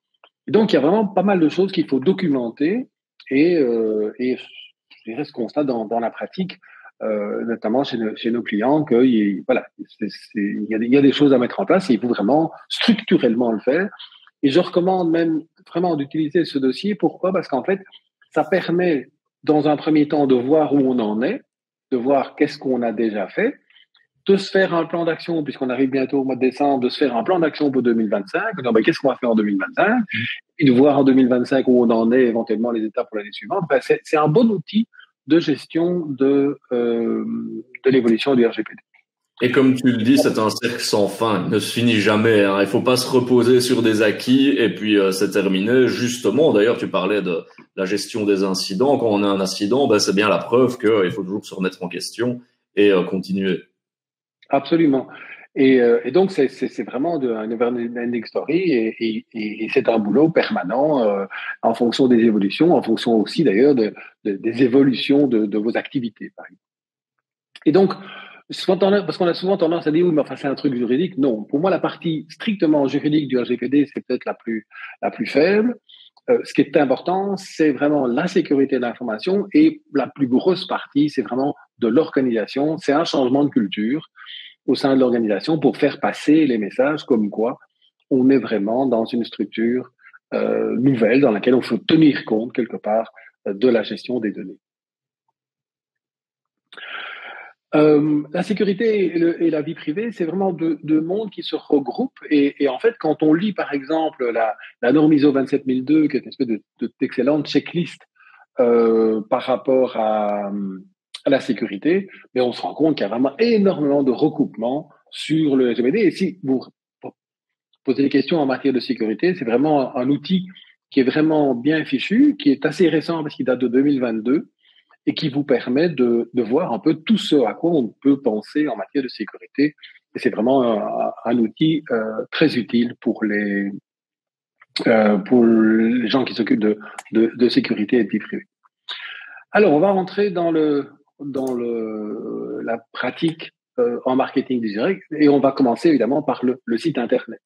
Et donc, il y a vraiment pas mal de choses qu'il faut documenter et je dirais ce constat dans la pratique, notamment chez nos clients, qu'il voilà, y a des choses à mettre en place et il faut vraiment structurellement le faire. Et je recommande même vraiment d'utiliser ce dossier. Pourquoi? Parce qu'en fait, ça permet dans un premier temps de voir où on en est, de voir qu'est-ce qu'on a déjà fait, de se faire un plan d'action, puisqu'on arrive bientôt au mois de décembre, de se faire un plan d'action pour 2025, de dire qu'est-ce qu'on va faire en 2025, et de voir en 2025 où on en est, éventuellement les étapes pour l'année suivante. C'est un bon outil de gestion de l'évolution du RGPD. Et comme tu le dis, c'est un cercle sans fin, il ne se finit jamais. Hein. Il faut pas se reposer sur des acquis et puis c'est terminé. Justement, d'ailleurs, tu parlais de la gestion des incidents. Quand on a un incident, c'est bien la preuve qu'il faut toujours se remettre en question et continuer. Absolument. Et donc, c'est vraiment un never-ending story et c'est un boulot permanent en fonction des évolutions, en fonction aussi d'ailleurs des évolutions de vos activités, par exemple. Et donc, parce qu'on a souvent tendance à dire oui, mais enfin c'est un truc juridique. Non, pour moi la partie strictement juridique du RGPD c'est peut-être la plus faible. Ce qui est important, c'est vraiment la sécurité de l'information et la plus grosse partie, c'est vraiment de l'organisation. C'est un changement de culture au sein de l'organisation pour faire passer les messages comme quoi on est vraiment dans une structure nouvelle dans laquelle on faut tenir compte quelque part de la gestion des données. La sécurité et la vie privée, c'est vraiment deux mondes qui se regroupent. Et en fait, quand on lit, par exemple, la norme ISO 27002, qui est une espèce d'excellente checklist par rapport à la sécurité, mais on se rend compte qu'il y a vraiment énormément de recoupements sur le RGPD. Et si vous posez des questions en matière de sécurité, c'est vraiment un outil qui est vraiment bien fichu, qui est assez récent parce qu'il date de 2022 et qui vous permet de voir un peu tout ce à quoi on peut penser en matière de sécurité. Et c'est vraiment un outil très utile pour les gens qui s'occupent de sécurité et de vie privée. Alors, on va rentrer dans la pratique en marketing direct et on va commencer évidemment par le site internet.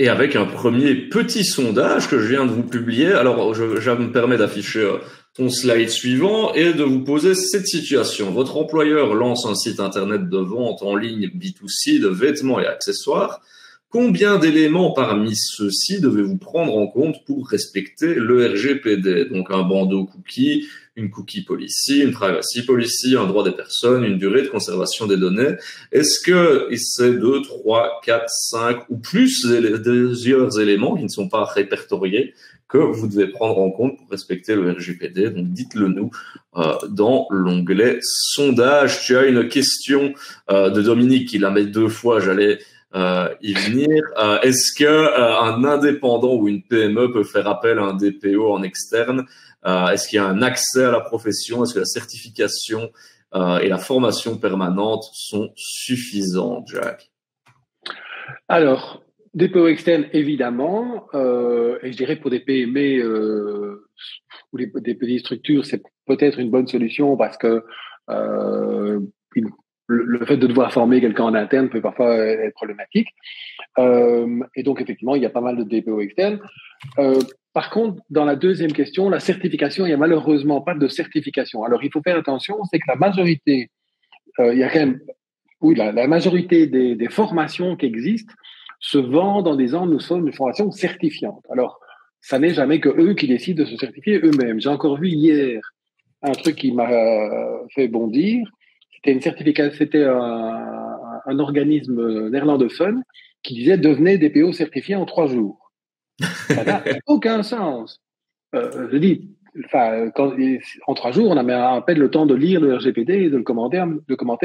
Et avec un premier petit sondage que je viens de vous publier. Alors, je me permets d'afficher ton slide suivant et de vous poser cette situation. Votre employeur lance un site internet de vente en ligne B2C de vêtements et accessoires. Combien d'éléments parmi ceux-ci devez-vous prendre en compte pour respecter le RGPD? Donc, un bandeau cookie, une cookie policy, une privacy policy, un droit des personnes, une durée de conservation des données. Est-ce que c'est 2, 3, 4, 5 ou plusieurs éléments qui ne sont pas répertoriés que vous devez prendre en compte pour respecter le RGPD? Donc, dites-le nous dans l'onglet sondage. Tu as une question de Dominique qui la met 2 fois. J'allais y venir. Est-ce que un indépendant ou une PME peut faire appel à un DPO en externe? Est-ce qu'il y a un accès à la profession? Est-ce que la certification et la formation permanente sont suffisantes, Jacques? Alors, DPO externe, évidemment, et je dirais pour des PME ou des petites structures, c'est peut-être une bonne solution parce que le fait de devoir former quelqu'un en interne peut parfois être problématique. Et donc, effectivement, il y a pas mal de DPO externes. Par contre, dans la deuxième question, la certification, il n'y a malheureusement pas de certification. Alors, il faut faire attention, c'est que la majorité, il y a quand même, oui, la majorité des formations qui existent se vendent en disant nous sommes une formation certifiante. Alors, ça n'est jamais que eux qui décident de se certifier eux-mêmes. J'ai encore vu hier un truc qui m'a fait bondir. C'était une certification, c'était un organisme néerlandophone qui disait devenez DPO certifié en 3 jours. Ça n'a aucun sens. Je dis, enfin, en 3 jours, on a à peine le temps de lire le RGPD et de commenter un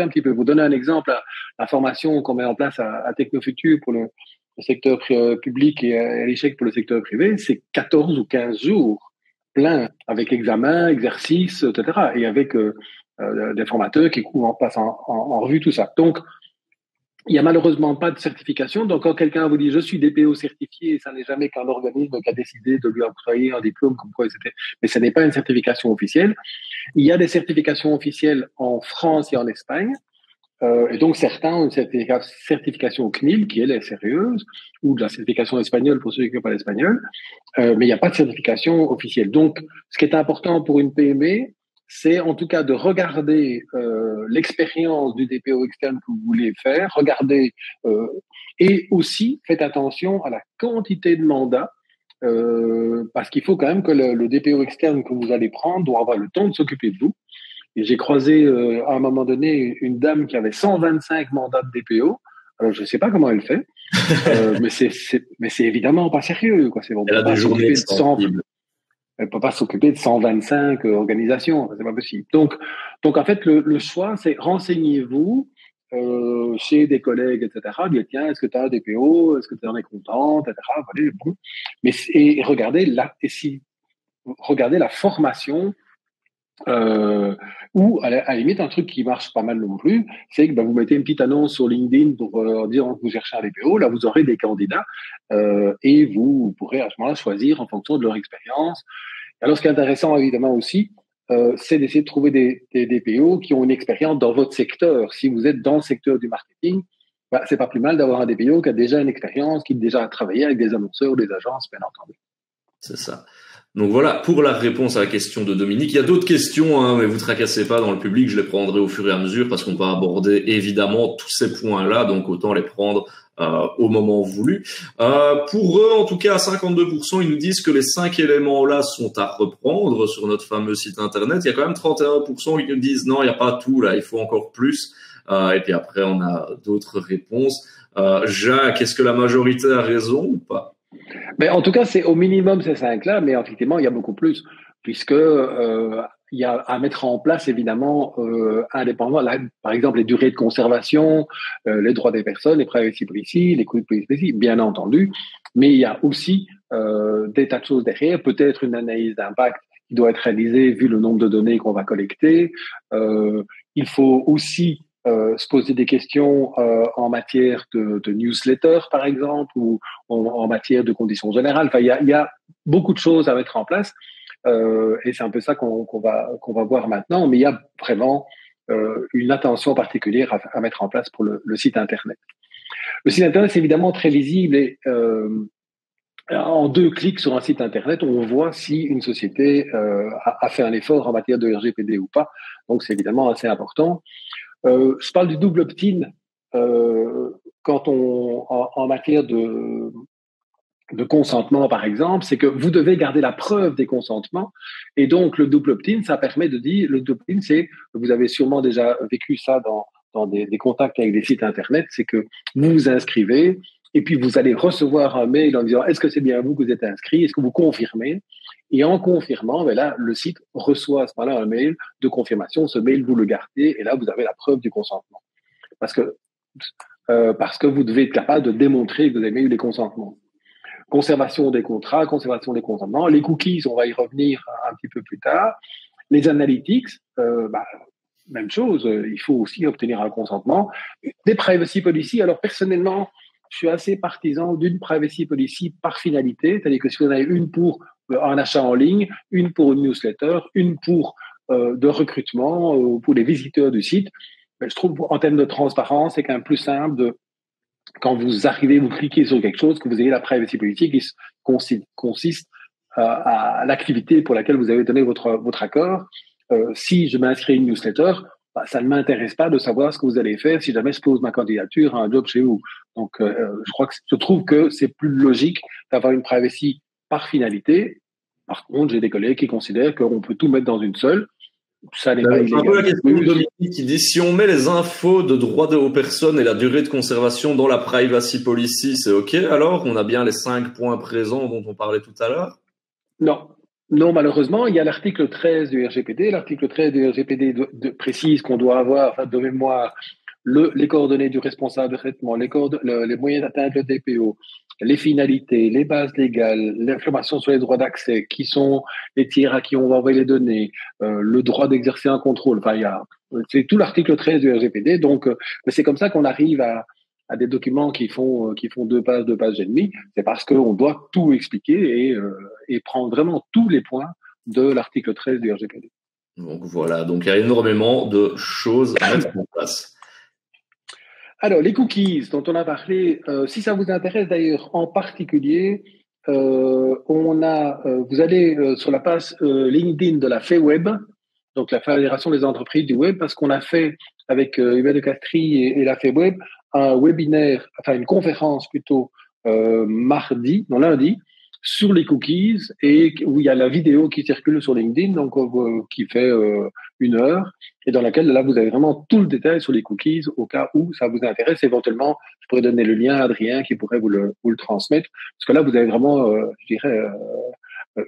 petit peu. Vous donner un exemple, la formation qu'on met en place à Technofutur pour le secteur public et à l'échec pour le secteur privé, c'est 14 ou 15 jours plein, avec examen, exercice, etc. Et avec des formateurs qui passent en revue tout ça. Donc, il n'y a malheureusement pas de certification. Donc, quand quelqu'un vous dit « je suis DPO certifié », ça n'est jamais qu'un organisme qui a décidé de lui octroyer un diplôme comme quoi c'était. Mais ce n'est pas une certification officielle. Il y a des certifications officielles en France et en Espagne. Et donc, certains ont une certification au CNIL, qui elle est sérieuse, ou de la certification espagnole pour ceux qui n'ont pas l'espagnol. Mais il n'y a pas de certification officielle. Donc, ce qui est important pour une PME, c'est en tout cas de regarder l'expérience du DPO externe que vous voulez faire, regardez et aussi faites attention à la quantité de mandats parce qu'il faut quand même que le DPO externe que vous allez prendre doit avoir le temps de s'occuper de vous. Et j'ai croisé à un moment donné une dame qui avait 125 mandats de DPO. Alors je ne sais pas comment elle fait, mais c'est évidemment pas sérieux, quoi. C'est bon. Elle a des journées extensibles. Elle peut pas s'occuper de 125 organisations, c'est pas possible. Donc en fait, le choix, c'est renseignez-vous chez des collègues, etc. Dites, tiens, est-ce que tu as un DPO, est-ce que tu en es content, etc. Voilà, bon. Mais et regardez la formation. Ou à la limite, un truc qui marche pas mal non plus, c'est que vous mettez une petite annonce sur LinkedIn pour dire que vous cherchez un DPO. Là, vous aurez des candidats et vous pourrez à ce moment-là choisir en fonction de leur expérience. Alors, ce qui est intéressant, évidemment, aussi, c'est d'essayer de trouver des DPO qui ont une expérience dans votre secteur. Si vous êtes dans le secteur du marketing, c'est pas plus mal d'avoir un DPO qui a déjà une expérience, qui a déjà travaillé avec des annonceurs ou des agences, bien entendu. C'est ça. Donc voilà, pour la réponse à la question de Dominique. Il y a d'autres questions, hein, mais vous tracassez pas dans le public, je les prendrai au fur et à mesure parce qu'on va aborder évidemment tous ces points-là, donc autant les prendre au moment voulu. Pour eux, en tout cas, à 52%, ils nous disent que les 5 éléments-là sont à reprendre sur notre fameux site internet. Il y a quand même 31% qui nous disent non, il n'y a pas tout, là, il faut encore plus. Et puis après, on a d'autres réponses. Jacques, est-ce que la majorité a raison ou pas? Mais en tout cas, c'est au minimum ces 5-là, mais effectivement, il y a beaucoup plus. puisque il y a à mettre en place évidemment indépendamment, par exemple les durées de conservation, les droits des personnes, les privacy policy, les coûts de privacy, bien entendu, mais il y a aussi des tas de choses derrière, peut-être une analyse d'impact qui doit être réalisée vu le nombre de données qu'on va collecter. Il faut aussi se poser des questions en matière de newsletter, par exemple, ou en matière de conditions générales. Enfin, il y a beaucoup de choses à mettre en place. Et c'est un peu ça qu'on va voir maintenant, mais il y a vraiment une attention particulière à mettre en place pour le site Internet. Le site Internet, c'est évidemment très visible et en 2 clics sur un site Internet, on voit si une société a fait un effort en matière de RGPD ou pas. Donc, c'est évidemment assez important. Je parle du double opt-in quand en matière de consentement, par exemple, c'est que vous devez garder la preuve des consentements. Et donc, le double opt-in, ça permet de dire, le double opt-in, c'est, vous avez sûrement déjà vécu ça dans des contacts avec des sites Internet, c'est que vous vous inscrivez et puis vous allez recevoir un mail en disant, est-ce que c'est bien vous que vous êtes inscrit? Est-ce que vous confirmez? Et en confirmant, ben là, le site reçoit à ce moment-là un mail de confirmation. Ce mail, vous le gardez et là, vous avez la preuve du consentement. Parce que vous devez être capable de démontrer que vous avez eu des consentements. Conservation des contrats, conservation des consentements. Les cookies, on va y revenir un petit peu plus tard. Les analytics, même chose, il faut aussi obtenir un consentement. Des privacy policy, alors personnellement, je suis assez partisan d'une privacy policy par finalité, c'est-à-dire que si vous en avez une pour un achat en ligne, une pour une newsletter, une pour de recrutement, pour les visiteurs du site, je trouve en termes de transparence, c'est quand même plus simple de quand vous arrivez, vous cliquez sur quelque chose, que vous ayez la privacy policy qui consiste à l'activité pour laquelle vous avez donné votre accord. Si je m'inscris à une newsletter, ça ne m'intéresse pas de savoir ce que vous allez faire si jamais je pose ma candidature à un job chez vous. Donc, je trouve que c'est plus logique d'avoir une privacy par finalité. Par contre, j'ai des collègues qui considèrent qu'on peut tout mettre dans une seule. Ça n'est pas illégal. Un peu la question de Dominique qui dit si on met les infos de droits aux personnes et la durée de conservation dans la privacy policy, c'est OK alors? On a bien les 5 points présents dont on parlait tout à l'heure? Non, malheureusement, il y a l'article 13 du RGPD. L'article 13 du RGPD précise qu'on doit avoir de mémoire les coordonnées du responsable de traitement, les moyens d'atteindre le DPO, les finalités, les bases légales, l'information sur les droits d'accès, qui sont les tiers à qui on va envoyer les données, le droit d'exercer un contrôle. Enfin, c'est tout l'article 13 du RGPD. Donc, mais c'est comme ça qu'on arrive à des documents qui font 2 pages et demie. C'est parce qu'on doit tout expliquer et prendre vraiment tous les points de l'article 13 du RGPD. Donc voilà, donc il y a énormément de choses à mettre en place. Alors, les cookies dont on a parlé, si ça vous intéresse d'ailleurs en particulier, vous allez sur la page LinkedIn de la FEWeb, donc la Fédération des entreprises du web, parce qu'on a fait avec Hubert de Castries et la FEWeb un webinaire, enfin une conférence plutôt lundi, sur les cookies et où il y a la vidéo qui circule sur LinkedIn, donc qui fait 1 heure et dans laquelle là vous avez vraiment tout le détail sur les cookies au cas où ça vous intéresse. Éventuellement, je pourrais donner le lien à Adrien qui pourrait vous le transmettre parce que là vous avez vraiment, je dirais,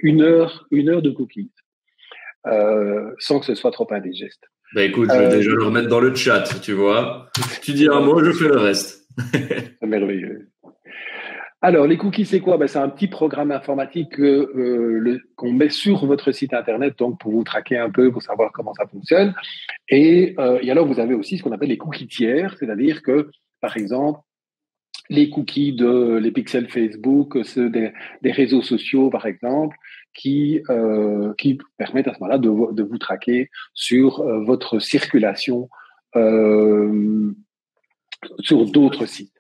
1 heure de cookies sans que ce soit trop indigeste. Ben écoute, je vais déjà le remettre dans le chat, tu vois. Tu dis un mot, je fais le reste. C'est merveilleux. Alors, les cookies, c'est quoi? C'est un petit programme informatique qu'on met sur votre site Internet, donc pour vous traquer un peu, pour savoir comment ça fonctionne. Et alors, vous avez aussi ce qu'on appelle les cookies tiers, c'est-à-dire que, par exemple, les cookies les pixels Facebook, ceux des réseaux sociaux, par exemple, qui permettent à ce moment-là de vous traquer sur votre circulation sur d'autres sites.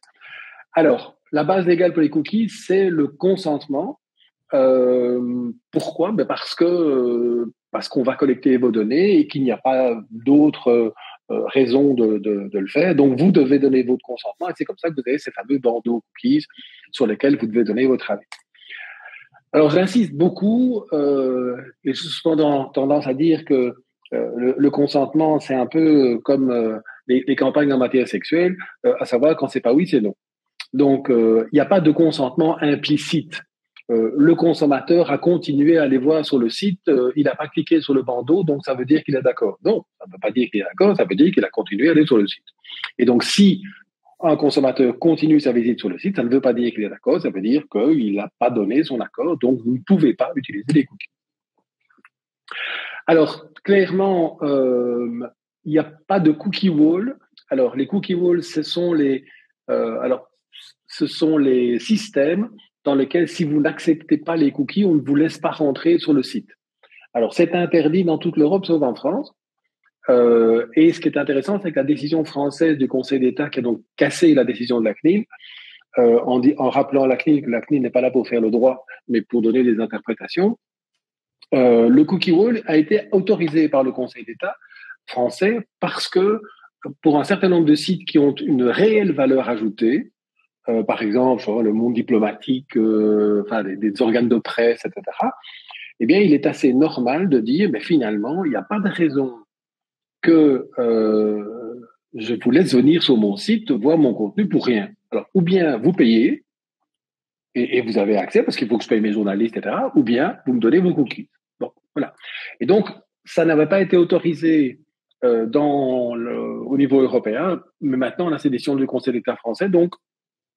Alors, la base légale pour les cookies, c'est le consentement. Pourquoi? Parce qu'on va collecter vos données et qu'il n'y a pas d'autres raisons de le faire. Donc, vous devez donner votre consentement et c'est comme ça que vous avez ces fameux bandeaux cookies sur lesquels vous devez donner votre avis. Alors, j'insiste beaucoup et j'ai souvent tendance à dire que le consentement, c'est un peu comme les campagnes en matière sexuelle, à savoir quand c'est pas oui, c'est non. Donc, il n'y a pas de consentement implicite le consommateur a continué à aller voir sur le site, il n'a pas cliqué sur le bandeau, donc ça veut dire qu'il est d'accord. Non, ça ne veut pas dire qu'il est d'accord, ça veut dire qu'il a continué à aller sur le site. Et donc, si un consommateur continue sa visite sur le site, ça ne veut pas dire qu'il est d'accord, ça veut dire qu'il n'a pas donné son accord, donc vous ne pouvez pas utiliser les cookies. Alors, clairement, il n'y a pas de cookie wall. Alors, les cookie walls, ce sont les systèmes dans lesquels, si vous n'acceptez pas les cookies, on ne vous laisse pas rentrer sur le site. Alors, c'est interdit dans toute l'Europe, sauf en France. Et ce qui est intéressant, c'est que la décision française du Conseil d'État, qui a donc cassé la décision de la CNIL, en rappelant à la CNIL que la CNIL n'est pas là pour faire le droit, mais pour donner des interprétations, le cookie wall a été autorisé par le Conseil d'État français parce que pour un certain nombre de sites qui ont une réelle valeur ajoutée, par exemple le monde diplomatique, des organes de presse, etc., eh bien, il est assez normal de dire, mais finalement, il n'y a pas de raison que je vous laisse venir sur mon site voir mon contenu pour rien. Alors, ou bien vous payez et vous avez accès parce qu'il faut que je paye mes journalistes, etc., ou bien vous me donnez vos cookies. Bon, voilà. Et donc, ça n'avait pas été autorisé au niveau européen, mais maintenant, on a ces décisions du Conseil d'État français, donc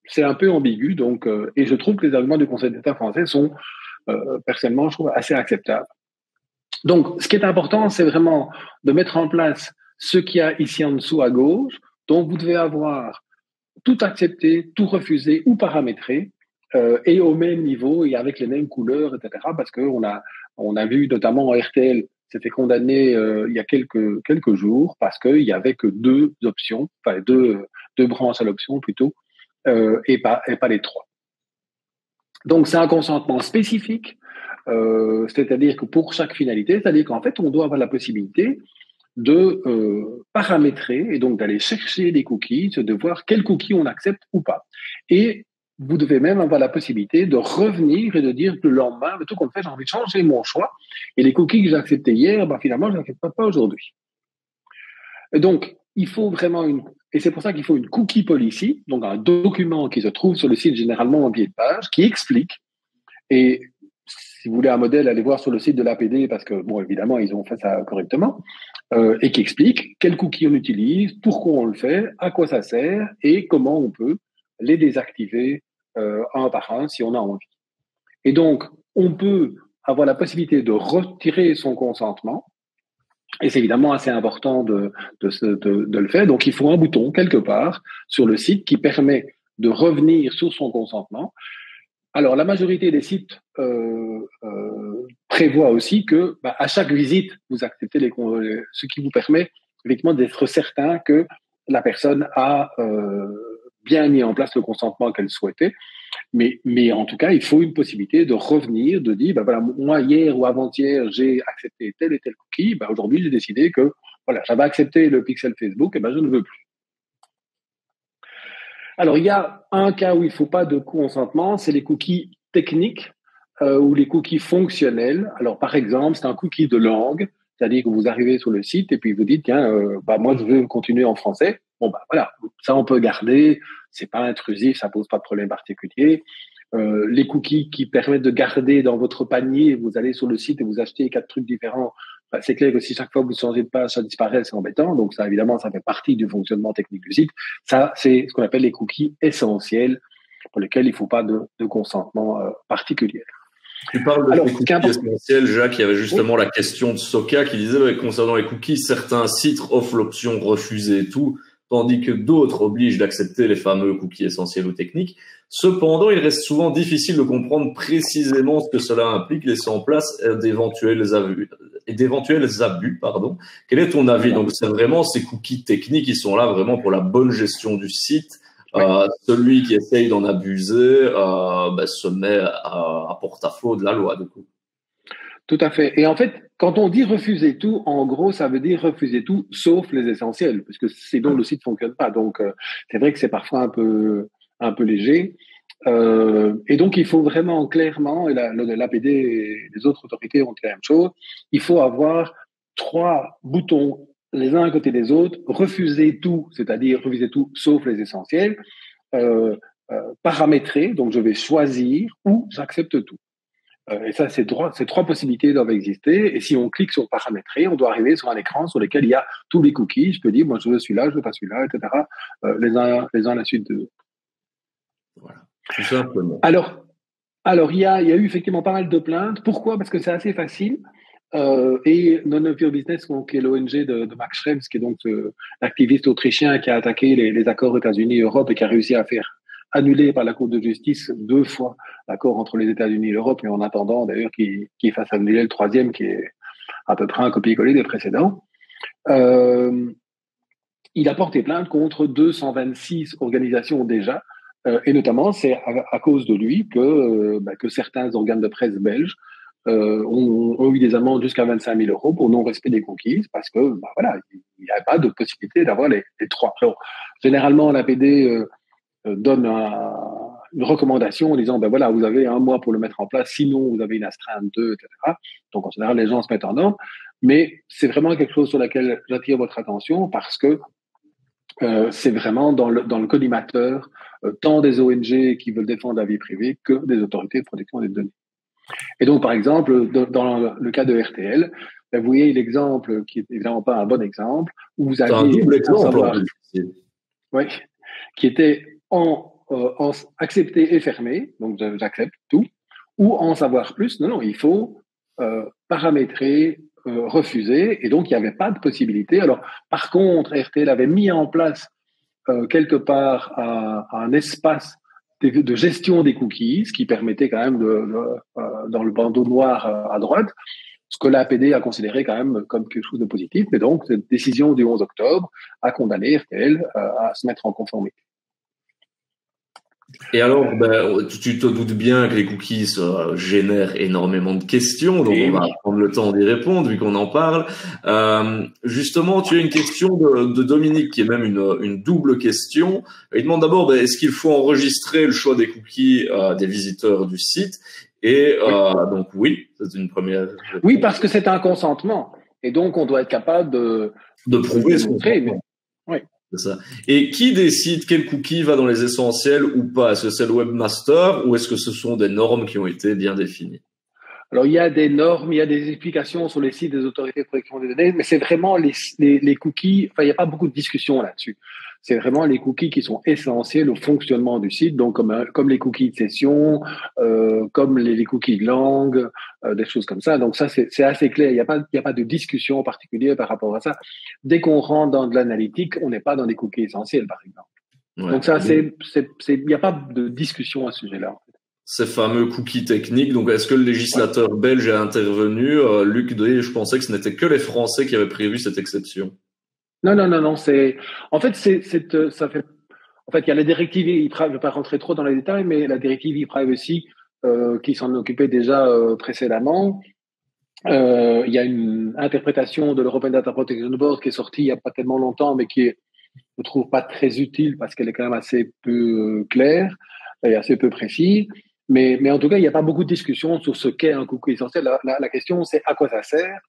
c'est un peu ambigu. Donc, et je trouve que les arguments du Conseil d'État français sont, personnellement, je trouve assez acceptables. Donc, ce qui est important, c'est vraiment de mettre en place ce qu'il y a ici en dessous à gauche, dont vous devez avoir tout accepté, tout refusé ou paramétré, et au même niveau et avec les mêmes couleurs, etc. Parce qu'on a vu notamment RTL s'est fait condamner il y a quelques jours parce qu'il y avait que deux options, enfin deux branches à l'option plutôt, et pas les trois. Donc c'est un consentement spécifique, c'est-à-dire que pour chaque finalité, c'est-à-dire qu'en fait on doit avoir la possibilité de paramétrer et donc d'aller chercher des cookies, de voir quels cookies on accepte ou pas. Et vous devez même avoir la possibilité de revenir et de dire que le lendemain, tout compte fait, j'ai envie de changer mon choix. Et les cookies que j'ai acceptés hier, finalement, je ne les accepte pas aujourd'hui. Et donc, il faut vraiment et c'est pour ça qu'il faut une cookie policy, donc un document qui se trouve sur le site généralement en pied de page, qui explique. Et si vous voulez un modèle, allez voir sur le site de l'APD parce que, bon, évidemment, ils ont fait ça correctement, et qui explique quels cookies on utilise, pourquoi on le fait, à quoi ça sert et comment on peut les désactiver un par un si on a envie. Et donc, on peut avoir la possibilité de retirer son consentement, et c'est évidemment assez important de le faire. Donc, il faut un bouton quelque part sur le site qui permet de revenir sur son consentement. Alors, la majorité des sites prévoit aussi que, à chaque visite, vous acceptez ce qui vous permet effectivement d'être certain que la personne a bien mis en place le consentement qu'elle souhaitait. Mais en tout cas, il faut une possibilité de revenir, de dire, voilà, moi, hier ou avant-hier, j'ai accepté tel et tel cookie. Aujourd'hui, j'ai décidé que, voilà, j'avais accepté le pixel Facebook, et je ne veux plus. Alors, il y a un cas où il ne faut pas de consentement, c'est les cookies techniques ou les cookies fonctionnels. Alors, par exemple, c'est un cookie de langue, c'est-à-dire que vous arrivez sur le site et puis vous dites, tiens, moi, je veux continuer en français. Bon, voilà, ça, on peut garder, c'est pas intrusif, ça pose pas de problème particulier. Les cookies qui permettent de garder dans votre panier, vous allez sur le site et vous achetez 4 trucs différents, c'est clair que si chaque fois vous changez de page, ça disparaît, c'est embêtant. Donc ça, évidemment, ça fait partie du fonctionnement technique du site. Ça, c'est ce qu'on appelle les cookies essentiels pour lesquels il ne faut pas de consentement particulier. Tu parles de ces cookies essentiels, Jacques. Il y avait justement la question de Soka qui disait, concernant les cookies, certains sites offrent l'option refuser et tout, tandis que d'autres obligent d'accepter les fameux cookies essentiels ou techniques. Cependant, il reste souvent difficile de comprendre précisément ce que cela implique, laisser en place d'éventuels abus. Quel est ton avis? Donc, c'est vraiment ces cookies techniques qui sont là vraiment pour la bonne gestion du site. Celui qui essaye d'en abuser se met à porte-à-faux de la loi, du coup. Tout à fait. Et en fait, quand on dit refuser tout, en gros, ça veut dire refuser tout, sauf les essentiels, parce que c'est dont le site fonctionne pas. Donc, c'est vrai que c'est parfois un peu léger. Et donc, il faut vraiment clairement, et l'APD et les autres autorités ont dit la même chose, il faut avoir 3 boutons les uns à côté des autres, refuser tout, c'est-à-dire refuser tout sauf les essentiels, paramétrer, donc je vais choisir ou j'accepte tout. Et ça, ces trois possibilités doivent exister. Et si on clique sur paramétrer, on doit arriver sur un écran sur lequel il y a tous les cookies. Je peux dire, moi, je veux celui-là, je veux pas celui-là, etc. Les uns à la suite de. Voilà. Tout simplement. Alors, il y a eu effectivement pas mal de plaintes. Pourquoi? Parce que c'est assez facile. Et Non of Your Business, qui est l'ONG de Max Schrems, qui est donc l'activiste autrichien qui a attaqué les accords États-Unis et Europe et qui a réussi à faire annuler par la Cour de justice 2 fois l'accord entre les États-Unis et l'Europe, et en attendant d'ailleurs qu'il fasse annuler le troisième, qui est à peu près un copier-coller des précédents. Il a porté plainte contre 226 organisations déjà, et notamment c'est à cause de lui que certains organes de presse belges ont eu des amendes jusqu'à 25 000 euros pour non-respect des cookies, parce que voilà, il n'y a pas de possibilité d'avoir les trois. Alors, généralement, l'APD donne une recommandation en disant, voilà, vous avez 1 mois pour le mettre en place, sinon vous avez une astreinte 2, etc. Donc, en général, les gens se mettent en ordre. Mais c'est vraiment quelque chose sur lequel j'attire votre attention, parce que c'est vraiment dans le collimateur, tant des ONG qui veulent défendre la vie privée que des autorités de protection des données. Et donc, par exemple, dans le cas de RTL, vous voyez l'exemple qui est évidemment pas un bon exemple, où vous aviez un double exemple, oui, qui était en accepter et fermer, donc j'accepte tout, ou en savoir plus. Non, il faut paramétrer, refuser, et donc il n'y avait pas de possibilité. Alors, par contre, RTL avait mis en place quelque part un espace de gestion des cookies, qui permettait quand même dans le bandeau noir à droite, ce que l'APD a considéré quand même comme quelque chose de positif. Mais donc, cette décision du 11 octobre a condamné RTL à se mettre en conformité. Et alors, tu te doutes bien que les cookies génèrent énormément de questions, donc on va prendre le temps d'y répondre vu qu'on en parle. Justement, tu as une question de Dominique qui est même une double question. Il demande d'abord, est-ce qu'il faut enregistrer le choix des cookies des visiteurs du site? Et donc oui, c'est une première réponse. Oui, parce que c'est un consentement, et donc on doit être capable de prouver ce consentement. Oui. C'est ça. Et qui décide quel cookie va dans les essentiels ou pas? Est-ce que c'est le webmaster ou est-ce que ce sont des normes qui ont été bien définies? Alors, il y a des normes, il y a des explications sur les sites des autorités de protection des données, mais c'est vraiment les cookies, il n'y a pas beaucoup de discussion là-dessus. C'est vraiment les cookies qui sont essentiels au fonctionnement du site, donc comme les cookies de session, comme les cookies de langue, des choses comme ça. Donc ça, c'est assez clair. Il n'y a pas de discussion particulière par rapport à ça. Dès qu'on rentre dans de l'analytique, on n'est pas dans des cookies essentiels, par exemple. Ouais. Donc ça, il n'y a pas de discussion à ce sujet-là. Ces fameux cookies techniques. Donc, est-ce que le législateur belge est intervenu? Luc Drey, je pensais que ce n'était que les Français qui avaient prévu cette exception. Non. En fait, ça fait. En fait, il y a la directive e-privacy. Je ne vais pas rentrer trop dans les détails, mais la directive e-privacy qui s'en occupait déjà précédemment. Il y a une interprétation de l'European Data Protection Board qui est sortie il n'y a pas tellement longtemps, mais qui est, je trouve, pas très utile parce qu'elle est quand même assez peu claire et assez peu précise. Mais en tout cas, il n'y a pas beaucoup de discussion sur ce qu'est un cookie essentiel. La question, c'est à quoi ça sert?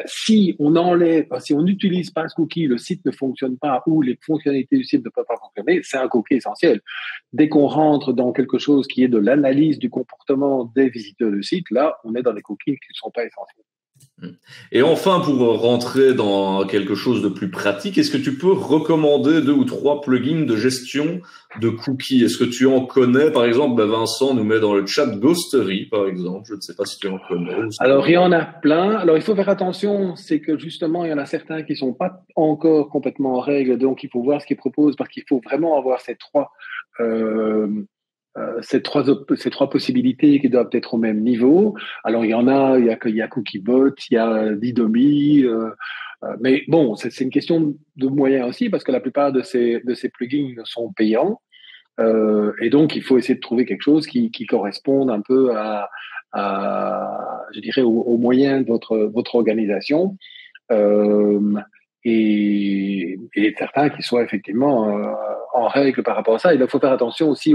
Si on n'utilise pas ce cookie, le site ne fonctionne pas ou les fonctionnalités du site ne peuvent pas fonctionner, c'est un cookie essentiel. Dès qu'on rentre dans quelque chose qui est de l'analyse du comportement des visiteurs du site, là, on est dans des cookies qui ne sont pas essentiels. Et enfin, pour rentrer dans quelque chose de plus pratique, est-ce que tu peux recommander 2 ou 3 plugins de gestion de cookies? Est-ce que tu en connais? Par exemple, Vincent nous met dans le chat Ghostery, par exemple. Je ne sais pas si tu en connais. Alors, il y en a plein. Alors, il faut faire attention, c'est que justement, il y en a certains qui sont pas encore complètement en règle, donc il faut voir ce qu'ils proposent, parce qu'il faut vraiment avoir ces trois possibilités qui doivent être au même niveau. Alors, il y a Cookiebot, il y a Didomi, mais bon, c'est une question de moyens aussi, parce que la plupart de ces plugins sont payants. Et donc, il faut essayer de trouver quelque chose qui corresponde un peu je dirais, aux moyens de votre organisation. Et certains qui soient effectivement en règle par rapport à ça. Il faut faire attention aussi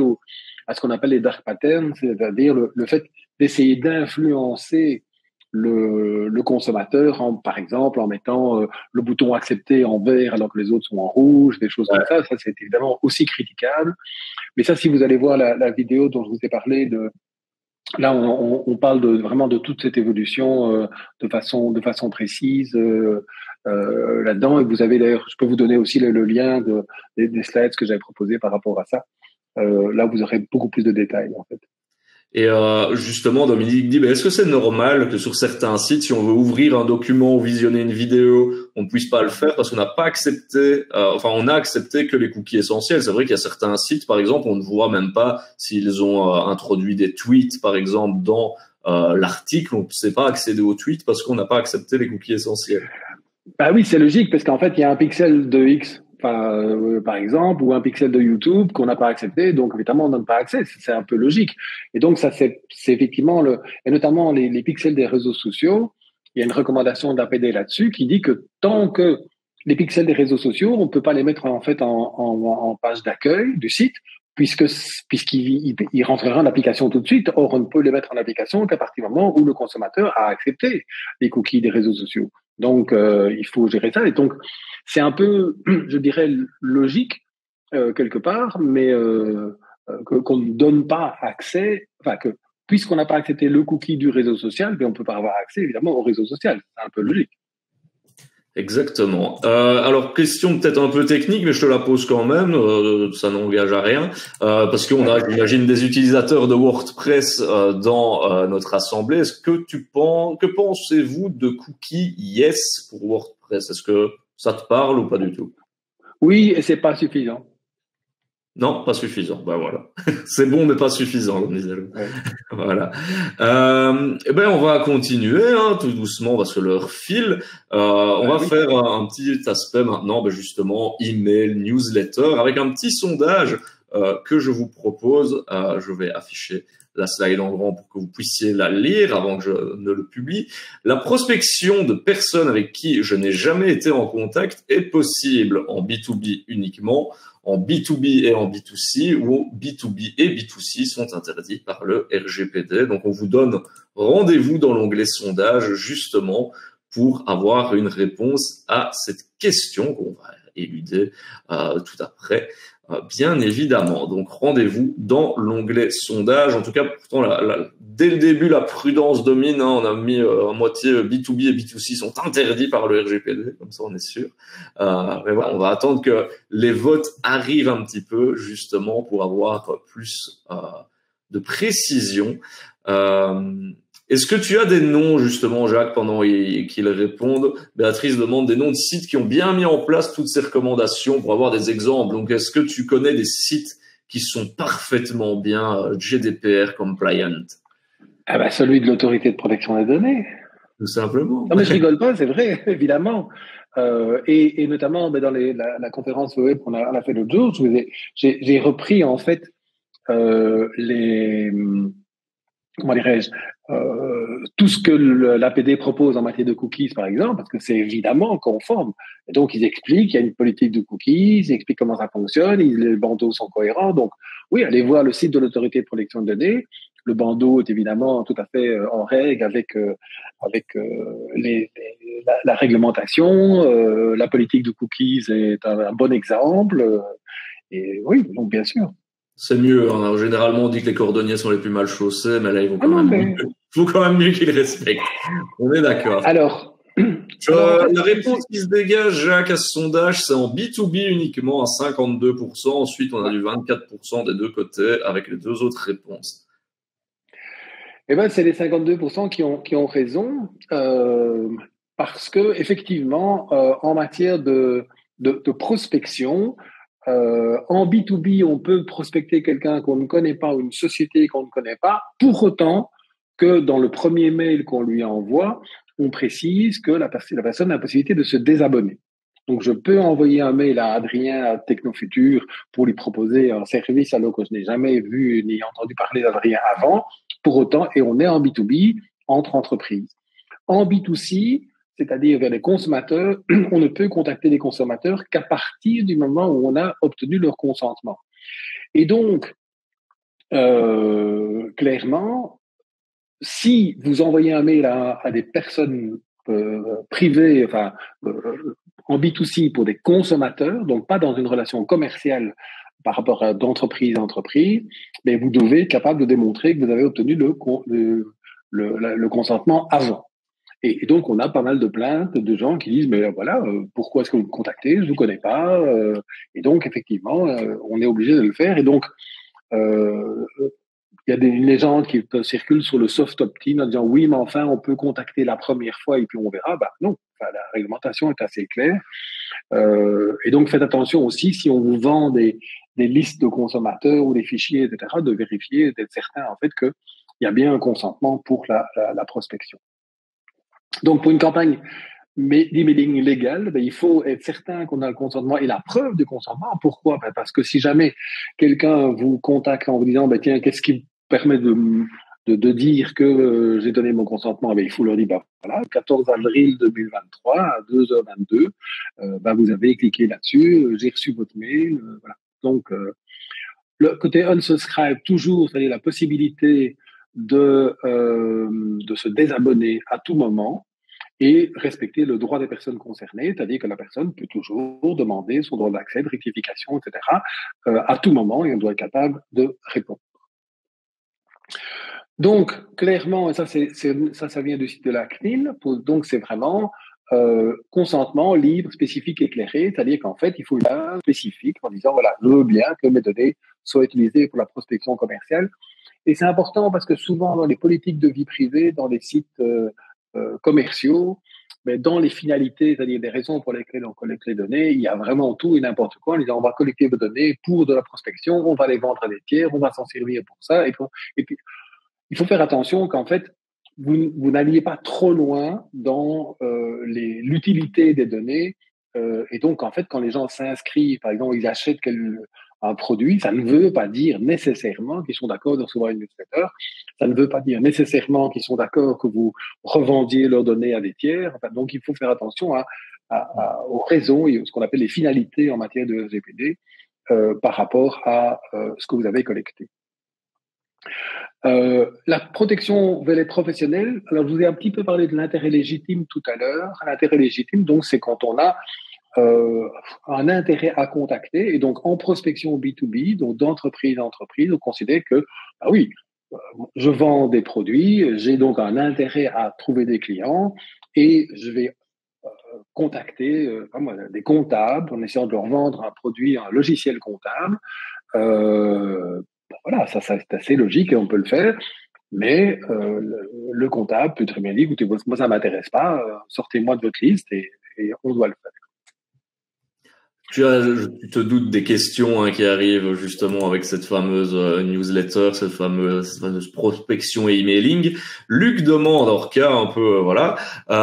à ce qu'on appelle les dark patterns, c'est-à-dire le fait d'essayer d'influencer le consommateur, par exemple en mettant le bouton accepter en vert alors que les autres sont en rouge, des choses comme ça. Ça, c'est évidemment aussi critiquable. Mais ça, si vous allez voir la vidéo dont je vous ai parlé Là, on parle vraiment de toute cette évolution de façon précise là-dedans. Et vous avez d'ailleurs, je peux vous donner aussi le lien des slides que j'avais proposés par rapport à ça. Là, vous aurez beaucoup plus de détails en fait. Et justement, Dominique dit, est-ce que c'est normal que sur certains sites, si on veut ouvrir un document ou visionner une vidéo, on ne puisse pas le faire parce qu'on n'a pas accepté, on a accepté que les cookies essentiels. C'est vrai qu'il y a certains sites, par exemple, on ne voit même pas s'ils ont introduit des tweets, par exemple, dans l'article. On ne sait pas accéder aux tweets parce qu'on n'a pas accepté les cookies essentiels. Bah oui, c'est logique parce qu'en fait, il y a un pixel de X, par exemple, ou un pixel de YouTube qu'on n'a pas accepté, donc évidemment, on n'a pas accès. C'est un peu logique. Et donc, ça, c'est effectivement et notamment les pixels des réseaux sociaux. Il y a une recommandation d'APD là-dessus qui dit que tant que les pixels des réseaux sociaux, on peut pas les mettre en fait en page d'accueil du site, puisqu'il rentrera en application tout de suite. Or, on ne peut les mettre en application qu'à partir du moment où le consommateur a accepté les cookies des réseaux sociaux. Donc, il faut gérer ça. Et donc, c'est un peu, je dirais, logique quelque part, mais qu'on ne donne pas accès, puisqu'on n'a pas accepté le cookie du réseau social, mais on ne peut pas avoir accès évidemment au réseau social. C'est un peu logique. Exactement. Alors, question peut-être un peu technique, mais je te la pose quand même, ça n'engage à rien, parce qu'on a, j'imagine, des utilisateurs de WordPress dans notre assemblée. Que pensez-vous de Cookie Yes pour WordPress? Est-ce que ça te parle ou pas du tout? Oui, et c'est pas suffisant. Non, pas suffisant. Ben voilà, c'est bon mais pas suffisant, comme disait l'autre. Ouais. Voilà. On va continuer tout doucement parce que l'heure file. On va faire un petit aspect maintenant, justement email, newsletter, avec un petit sondage que je vous propose. Je vais afficher la slide en grand pour que vous puissiez la lire avant que je ne le publie. La prospection de personnes avec qui je n'ai jamais été en contact est possible en B2B uniquement, en B2B et en B2C, où B2B et B2C sont interdits par le RGPD. Donc, on vous donne rendez-vous dans l'onglet sondage, justement, pour avoir une réponse à cette question qu'on va éluder tout après, bien évidemment. Donc, rendez-vous dans l'onglet sondage. En tout cas, pourtant, dès le début, la prudence domine. On a mis à moitié B2B et B2C sont interdits par le RGPD, comme ça, on est sûr. Mais voilà, on va attendre que les votes arrivent un petit peu, justement, pour avoir plus de précision. Est-ce que tu as des noms, justement, Jacques, pendant qu'ils répondent? Béatrice demande des noms de sites qui ont bien mis en place toutes ces recommandations pour avoir des exemples. Donc, est-ce que tu connais des sites qui sont parfaitement bien GDPR compliant? Celui de l'autorité de protection des données. Tout simplement. Non, mais je rigole pas, c'est vrai, évidemment. Et notamment dans la conférence web qu'on a fait l'autre jour, j'ai repris en fait comment dirais-je, tout ce que l'APD propose en matière de cookies, par exemple, parce que c'est évidemment conforme. Et donc, ils expliquent, il y a une politique de cookies, ils expliquent comment ça fonctionne, les bandeaux sont cohérents. Donc, oui, allez voir le site de l'autorité de protection de données. Le bandeau est évidemment tout à fait en règle avec la réglementation. La politique de cookies est un bon exemple. Et oui, donc bien sûr. C'est mieux. Hein. Généralement, on dit que les cordonniers sont les plus mal chaussés, mais là, il faut quand même mieux qu'ils respectent. On est d'accord. Alors, la réponse qui se dégage, Jacques, à ce sondage, c'est en B2B uniquement à 52%. Ensuite, on a du 24% des deux côtés avec les deux autres réponses. Eh ben, c'est les 52% qui ont raison, parce que effectivement, en matière de prospection, en B2B, on peut prospecter quelqu'un qu'on ne connaît pas ou une société qu'on ne connaît pas, pour autant que dans le premier mail qu'on lui envoie, on précise que la personne a la possibilité de se désabonner. Donc, je peux envoyer un mail à Adrien à Technofutur pour lui proposer un service alors que je n'ai jamais vu ni entendu parler d'Adrien avant. Pour autant, et on est en B2B entre entreprises. En B2C, c'est-à-dire vers les consommateurs, on ne peut contacter les consommateurs qu'à partir du moment où on a obtenu leur consentement. Et donc, clairement, si vous envoyez un mail à des personnes privées, en B2C pour des consommateurs, donc pas dans une relation commerciale par rapport à d'entreprise à entreprise, mais vous devez être capable de démontrer que vous avez obtenu le consentement avant. Et donc, on a pas mal de plaintes de gens qui disent, mais voilà, pourquoi est-ce que vous me contactez? Je vous connais pas. Et donc, effectivement, on est obligé de le faire. Et donc, il y a une légende qui circule sur le soft opt-in en disant oui, mais enfin, on peut contacter la première fois et puis on verra. Bah non, enfin, la réglementation est assez claire. Et donc, faites attention aussi si on vous vend des listes de consommateurs ou des fichiers, etc., de vérifier, d'être certain en fait qu'il y a bien un consentement pour la prospection. Donc, pour une campagne d'emailing légal, ben, il faut être certain qu'on a le consentement et la preuve du consentement. Pourquoi? Ben, parce que si jamais quelqu'un vous contacte en vous disant, ben, tiens, qu'est-ce qui me permet de dire que j'ai donné mon consentement, ben, il faut leur dire, ben, voilà, 14 avril 2023 à 2h22, ben, vous avez cliqué là-dessus, j'ai reçu votre mail, voilà. Donc, le côté unsubscribe, toujours, c'est-à-dire la possibilité de se désabonner à tout moment et respecter le droit des personnes concernées, c'est-à-dire que la personne peut toujours demander son droit d'accès, de rectification, etc., à tout moment, et on doit être capable de répondre. Donc, clairement, et ça vient du site de la CNIL, donc c'est vraiment consentement libre, spécifique, éclairé, c'est-à-dire qu'en fait, il faut un spécifique en disant, voilà, je veux bien que mes données soient utilisées pour la prospection commerciale. Et c'est important parce que souvent, dans les politiques de vie privée, dans les sites commerciaux, mais dans les finalités, c'est-à-dire des raisons pour lesquelles on collecte les données, il y a vraiment tout et n'importe quoi. En disant, on va collecter vos données pour de la prospection, on va les vendre à des tiers, on va s'en servir pour ça. Et puis il faut faire attention qu'en fait, vous n'alliez pas trop loin dans l'utilité des données. Et donc, en fait, quand les gens s'inscrivent, par exemple, ils achètent un produit, ça ne veut pas dire nécessairement qu'ils sont d'accord de recevoir une newsletter. Ça ne veut pas dire nécessairement qu'ils sont d'accord que vous revendiez leurs données à des tiers. Enfin, donc, il faut faire attention aux raisons et ce qu'on appelle les finalités en matière de RGPD par rapport à ce que vous avez collecté. La protection vers les professionnels, alors je vous ai un petit peu parlé de l'intérêt légitime tout à l'heure. L'intérêt légitime, donc, c'est quand on a un intérêt à contacter, et donc en prospection B2B, donc d'entreprise à entreprise, on considère que, ah oui, je vends des produits, j'ai donc un intérêt à trouver des clients, et je vais contacter des comptables en essayant de leur vendre un produit, un logiciel comptable. Voilà, ça c'est assez logique et on peut le faire. Mais le comptable peut très bien dire, écoutez, moi ça m'intéresse pas, sortez-moi de votre liste et on doit le faire. Tu te doutes des questions qui arrivent justement avec cette fameuse newsletter, cette fameuse prospection et emailing. Luc demande, alors cas un peu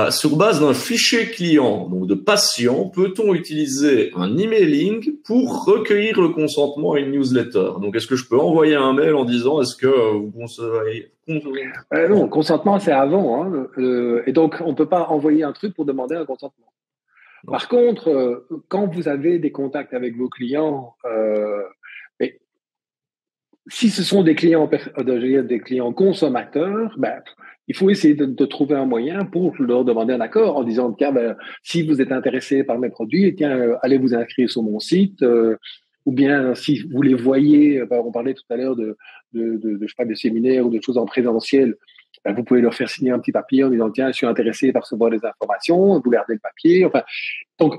sur base d'un fichier client, donc de patient, peut-on utiliser un emailing pour recueillir le consentement à une newsletter? Donc est-ce que je peux envoyer un mail en disant est-ce que vous conseillez non, consentement c'est avant, hein, et donc on peut pas envoyer un truc pour demander un consentement. Non. Par contre, quand vous avez des contacts avec vos clients, si ce sont des clients consommateurs, il faut essayer de trouver un moyen pour leur demander un accord en disant, tiens, si vous êtes intéressé par mes produits, tiens, allez vous inscrire sur mon site, ou bien si vous les voyez, on parlait tout à l'heure de je sais pas, de séminaires ou de choses en présentiel, vous pouvez leur faire signer un petit papier en disant, tiens, je suis intéressé par recevoir des informations, vous gardez le papier. Enfin, donc,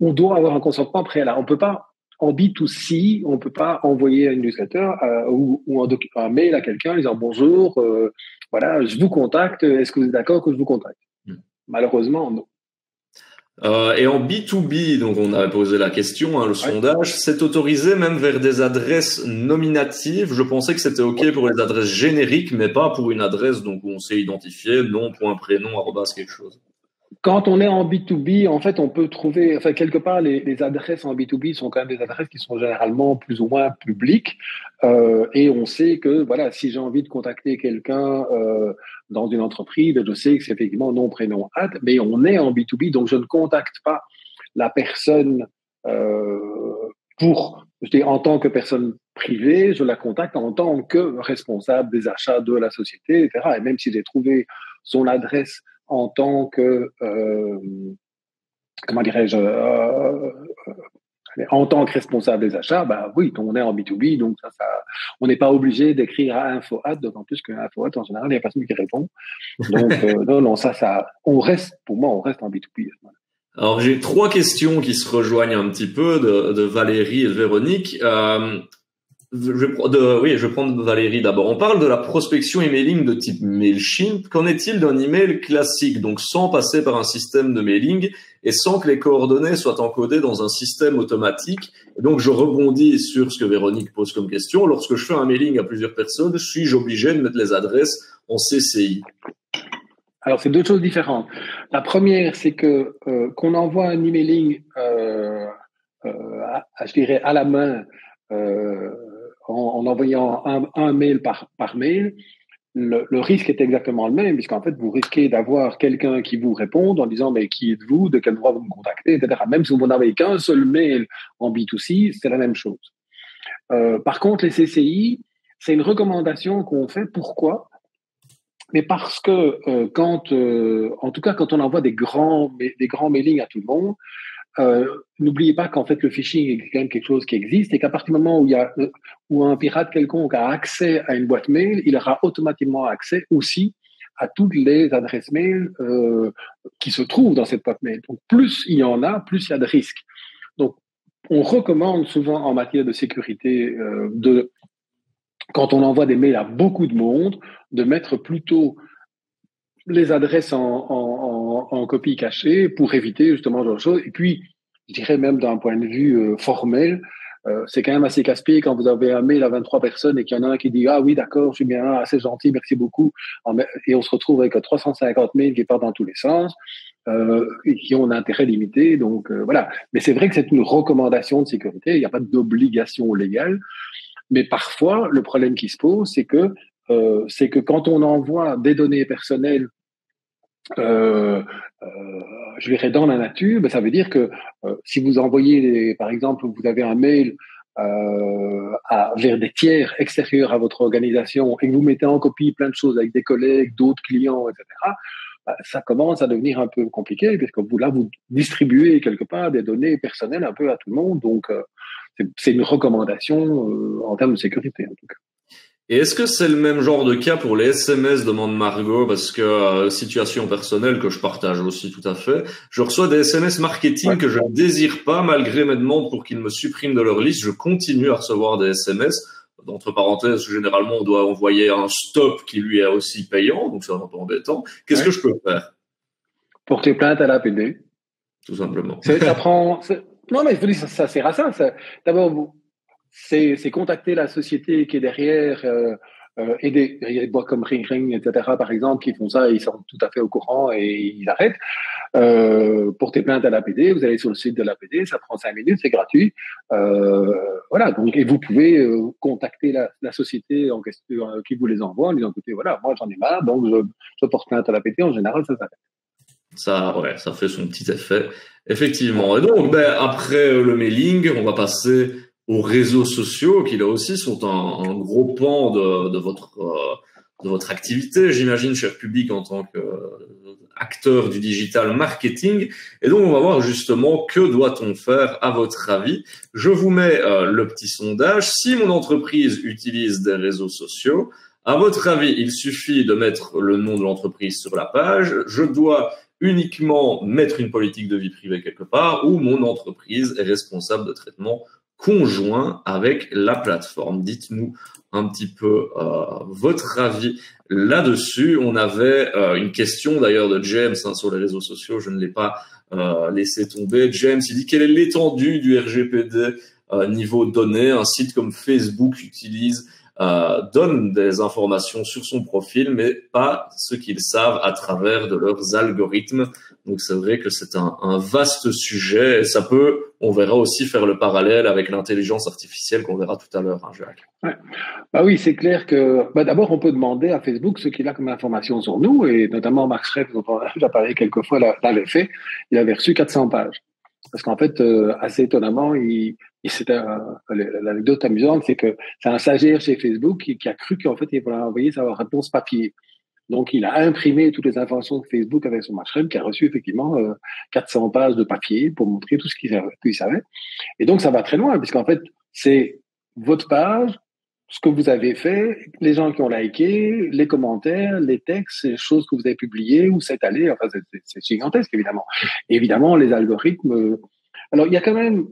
on doit avoir un consentement préalable. On peut pas, en B2C, on peut pas envoyer une newsletter ou un mail à quelqu'un en disant bonjour, voilà, je vous contacte, est-ce que vous êtes d'accord que je vous contacte? Malheureusement, non. Et en B2B, donc on avait posé la question, le sondage, c'est autorisé même vers des adresses nominatives. Je pensais que c'était OK pour les adresses génériques, mais pas pour une adresse donc où on sait identifier nom, point, prénom, arrobas, quelque chose. Quand on est en B2B, en fait, on peut trouver, enfin, quelque part, les adresses en B2B sont quand même des adresses qui sont généralement plus ou moins publiques. Et on sait que, voilà, si j'ai envie de contacter quelqu'un dans une entreprise, je sais que c'est effectivement nom, prénom, @ mais on est en B2B, donc je ne contacte pas la personne en tant que personne privée, je la contacte en tant que responsable des achats de la société, etc. Et même si j'ai trouvé son adresse en tant que, comment dirais-je, En tant que responsable des achats, bah oui, on est en B2B, donc on n'est pas obligé d'écrire à InfoAd, d'autant plus que InfoAd, en général, il n'y a personne qui répond. Donc, non, pour moi, on reste en B2B. Alors, j'ai 3 questions qui se rejoignent un petit peu de Valérie et de Véronique. Je vais prendre Valérie d'abord. On parle de la prospection emailing de type Mailchimp. Qu'en est-il d'un email classique, donc sans passer par un système de mailing et sans que les coordonnées soient encodées dans un système automatique? Et donc, je rebondis sur ce que Véronique pose comme question. Lorsque je fais un mailing à plusieurs personnes, suis-je obligé de mettre les adresses en CCI? Alors, c'est 2 choses différentes. La première, c'est que qu'on envoie un emailing, je dirais, à la main, en envoyant un mail par mail, le risque est exactement le même, puisqu'en fait, vous risquez d'avoir quelqu'un qui vous réponde en disant, mais qui êtes-vous, de quel droit vous me contactez, etc. Même si vous n'avez qu'un seul mail en B2C, c'est la même chose. Par contre, les CCI, c'est une recommandation qu'on fait. Pourquoi? Mais parce que en tout cas, quand on envoie des grands mailings à tout le monde, n'oubliez pas qu'en fait le phishing est quand même quelque chose qui existe et qu'à partir du moment où un pirate quelconque a accès à une boîte mail, il aura automatiquement accès aussi à toutes les adresses mail qui se trouvent dans cette boîte mail. Donc plus il y en a, plus il y a de risques. Donc on recommande souvent en matière de sécurité quand on envoie des mails à beaucoup de monde, de mettre plutôt les adresses en copie cachée pour éviter justement ce genre de choses. Et puis, je dirais même d'un point de vue formel, c'est quand même assez casse-pied quand vous avez un mail à 23 personnes et qu'il y en a un qui dit « Ah oui, d'accord, je suis bien, assez gentil, merci beaucoup ». Et on se retrouve avec 350 mails qui partent dans tous les sens et qui ont un intérêt limité. Donc, voilà. Mais c'est vrai que c'est une recommandation de sécurité, il n'y a pas d'obligation légale. Mais parfois, le problème qui se pose, c'est que quand on envoie des données personnelles, je dirais dans la nature, ben ça veut dire que si vous envoyez, par exemple, vous avez un mail vers des tiers extérieurs à votre organisation et que vous mettez en copie plein de choses avec des collègues, d'autres clients, etc., ben, ça commence à devenir un peu compliqué parce que vous distribuez quelque part des données personnelles un peu à tout le monde. Donc, c'est une recommandation en termes de sécurité, en tout cas. Et est-ce que c'est le même genre de cas pour les SMS, demande Margot, parce que situation personnelle que je partage aussi tout à fait, je reçois des SMS marketing que je ne désire pas malgré mes demandes pour qu'ils me suppriment de leur liste. Je continue à recevoir des SMS. Entre parenthèses, généralement, on doit envoyer un stop qui lui est aussi payant, donc c'est un peu embêtant. Qu'est-ce que je peux faire? Porter plainte à l'APD. Tout simplement. Non, mais je vous dis, ça sert à ça. D'abord, c'est contacter la société qui est derrière, il y a des boîtes comme Ring Ring, etc., par exemple, qui font ça, ils sont tout à fait au courant et ils arrêtent. Porter plainte à l'APD, vous allez sur le site de l'APD, ça prend 5 minutes, c'est gratuit. Voilà, donc, et vous pouvez contacter la société en question qui vous les envoie en disant, écoutez, voilà, moi j'en ai marre, donc je porte plainte à l'APD, en général, ça s'arrête. Ça fait son petit effet, effectivement. Et donc, après le mailing, on va passer aux réseaux sociaux, qui là aussi sont un gros pan de votre activité, j'imagine, cher public, en tant qu'acteur du digital marketing. Et donc, on va voir justement que doit-on faire à votre avis. Je vous mets le petit sondage. Si mon entreprise utilise des réseaux sociaux, à votre avis, il suffit de mettre le nom de l'entreprise sur la page. Je dois uniquement mettre une politique de vie privée quelque part, ou mon entreprise est responsable de traitement conjoint avec la plateforme. Dites-nous un petit peu votre avis là-dessus. On avait une question d'ailleurs de James sur les réseaux sociaux, je ne l'ai pas laissé tomber. James, il dit quelle est l'étendue du RGPD niveau données? Un site comme Facebook donne des informations sur son profil, mais pas ce qu'ils savent à travers de leurs algorithmes. Donc c'est vrai que c'est un vaste sujet et ça peut, on verra aussi faire le parallèle avec l'intelligence artificielle qu'on verra tout à l'heure, hein, Jacques. Ouais. Bah oui, c'est clair que d'abord on peut demander à Facebook ce qu'il a comme information sur nous et notamment Marc Schreff, dont on a parlé quelques fois, l'avait fait. Il avait reçu 400 pages parce qu'en fait, assez étonnamment, c'était l'anecdote amusante, c'est que c'est un stagiaire chez Facebook qui a cru qu'en fait il voulait envoyer sa réponse papier. Donc, il a imprimé toutes les informations de Facebook avec son match qui a reçu effectivement 400 pages de papier pour montrer tout ce qu'il savait. Et donc, ça va très loin, puisqu'en fait, c'est votre page, ce que vous avez fait, les gens qui ont liké, les commentaires, les textes, les choses que vous avez publiées ou c'est allé. Enfin, c'est gigantesque, évidemment. Et évidemment, les algorithmes. Alors, il y a quand même,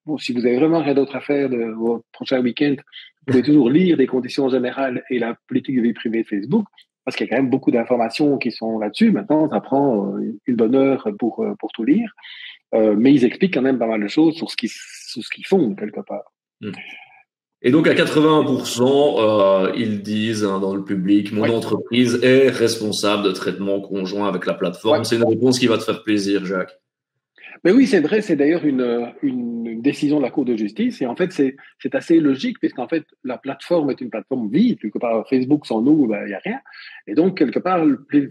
bon, si vous avez vraiment rien d'autre à faire de votre prochain week-end, vous pouvez toujours lire des conditions générales et la politique de vie privée de Facebook, parce qu'il y a quand même beaucoup d'informations qui sont là-dessus. Maintenant, ça prend une bonne heure pour tout lire. Mais ils expliquent quand même pas mal de choses sur ce qu'ils font, quelque part. Et donc, à 80%, ils disent dans le public, mon entreprise est responsable de traitement conjoint avec la plateforme. C'est une réponse qui va te faire plaisir, Jacques. Mais oui, c'est vrai, c'est d'ailleurs une décision de la Cour de justice. Et en fait, c'est assez logique, puisqu'en fait, la plateforme est une plateforme vide. Quelque part, Facebook, sans nous, il n'y a rien. Et donc, quelque part,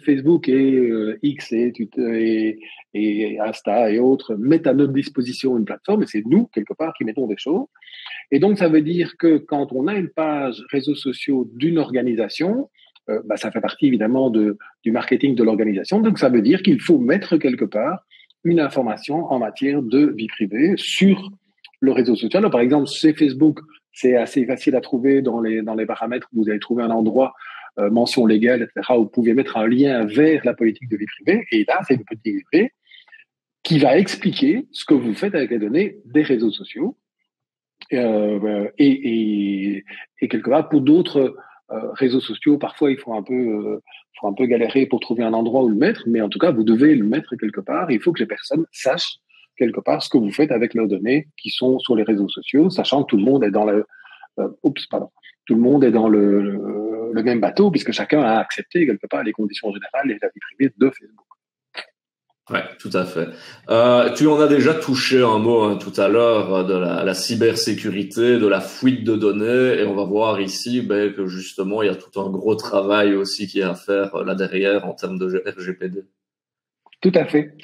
Facebook et X et Twitter et Insta et autres mettent à notre disposition une plateforme, et c'est nous, quelque part, qui mettons des choses. Et donc, ça veut dire que quand on a une page réseaux sociaux d'une organisation, ça fait partie évidemment du marketing de l'organisation. Donc, ça veut dire qu'il faut mettre quelque part une information en matière de vie privée sur le réseau social. Alors, par exemple, chez Facebook, c'est assez facile à trouver dans les paramètres. Vous allez trouver un endroit, mention légale, etc., où vous pouvez mettre un lien vers la politique de vie privée. Et là, c'est une petite livrée qui va expliquer ce que vous faites avec les données des réseaux sociaux. Et quelque part, pour d'autres réseaux sociaux, parfois il faut un peu galérer pour trouver un endroit où le mettre, mais en tout cas, vous devez le mettre quelque part. Il faut que les personnes sachent quelque part ce que vous faites avec leurs données qui sont sur les réseaux sociaux, sachant que tout le monde est dans tout le monde est dans le même bateau, puisque chacun a accepté quelque part les conditions générales et la vie privée de Facebook. Ouais, tout à fait. Tu en as déjà touché un mot tout à l'heure de la cybersécurité, de la fuite de données, et on va voir ici que justement il y a tout un gros travail aussi qui est à faire là derrière en termes de RGPD. Tout à fait.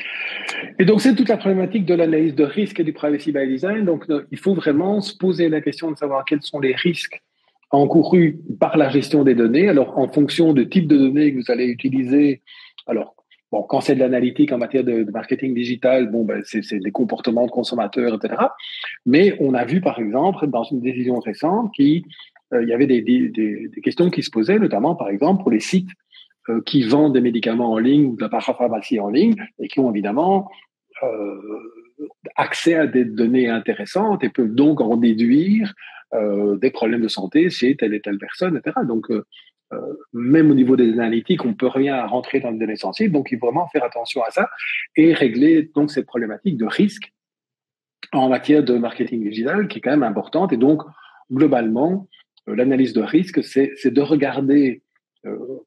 Et donc c'est toute la problématique de l'analyse de risque et du privacy by design. Donc il faut vraiment se poser la question de savoir quels sont les risques encourus par la gestion des données. Alors en fonction du type de données que vous allez utiliser, alors bon, quand c'est de l'analytique en matière de marketing digital, c'est des comportements de consommateurs, etc. Mais on a vu, par exemple, dans une décision récente, il y avait des questions qui se posaient, notamment, par exemple, pour les sites qui vendent des médicaments en ligne ou de la parapharmacie en ligne et qui ont évidemment accès à des données intéressantes et peuvent donc en déduire des problèmes de santé chez telle et telle personne, etc. Donc, même au niveau des analytiques, on peut rien rentrer dans les données sensibles. Donc, il faut vraiment faire attention à ça et régler donc cette problématique de risque en matière de marketing digital qui est quand même importante. Et donc, globalement, l'analyse de risque, c'est de regarder,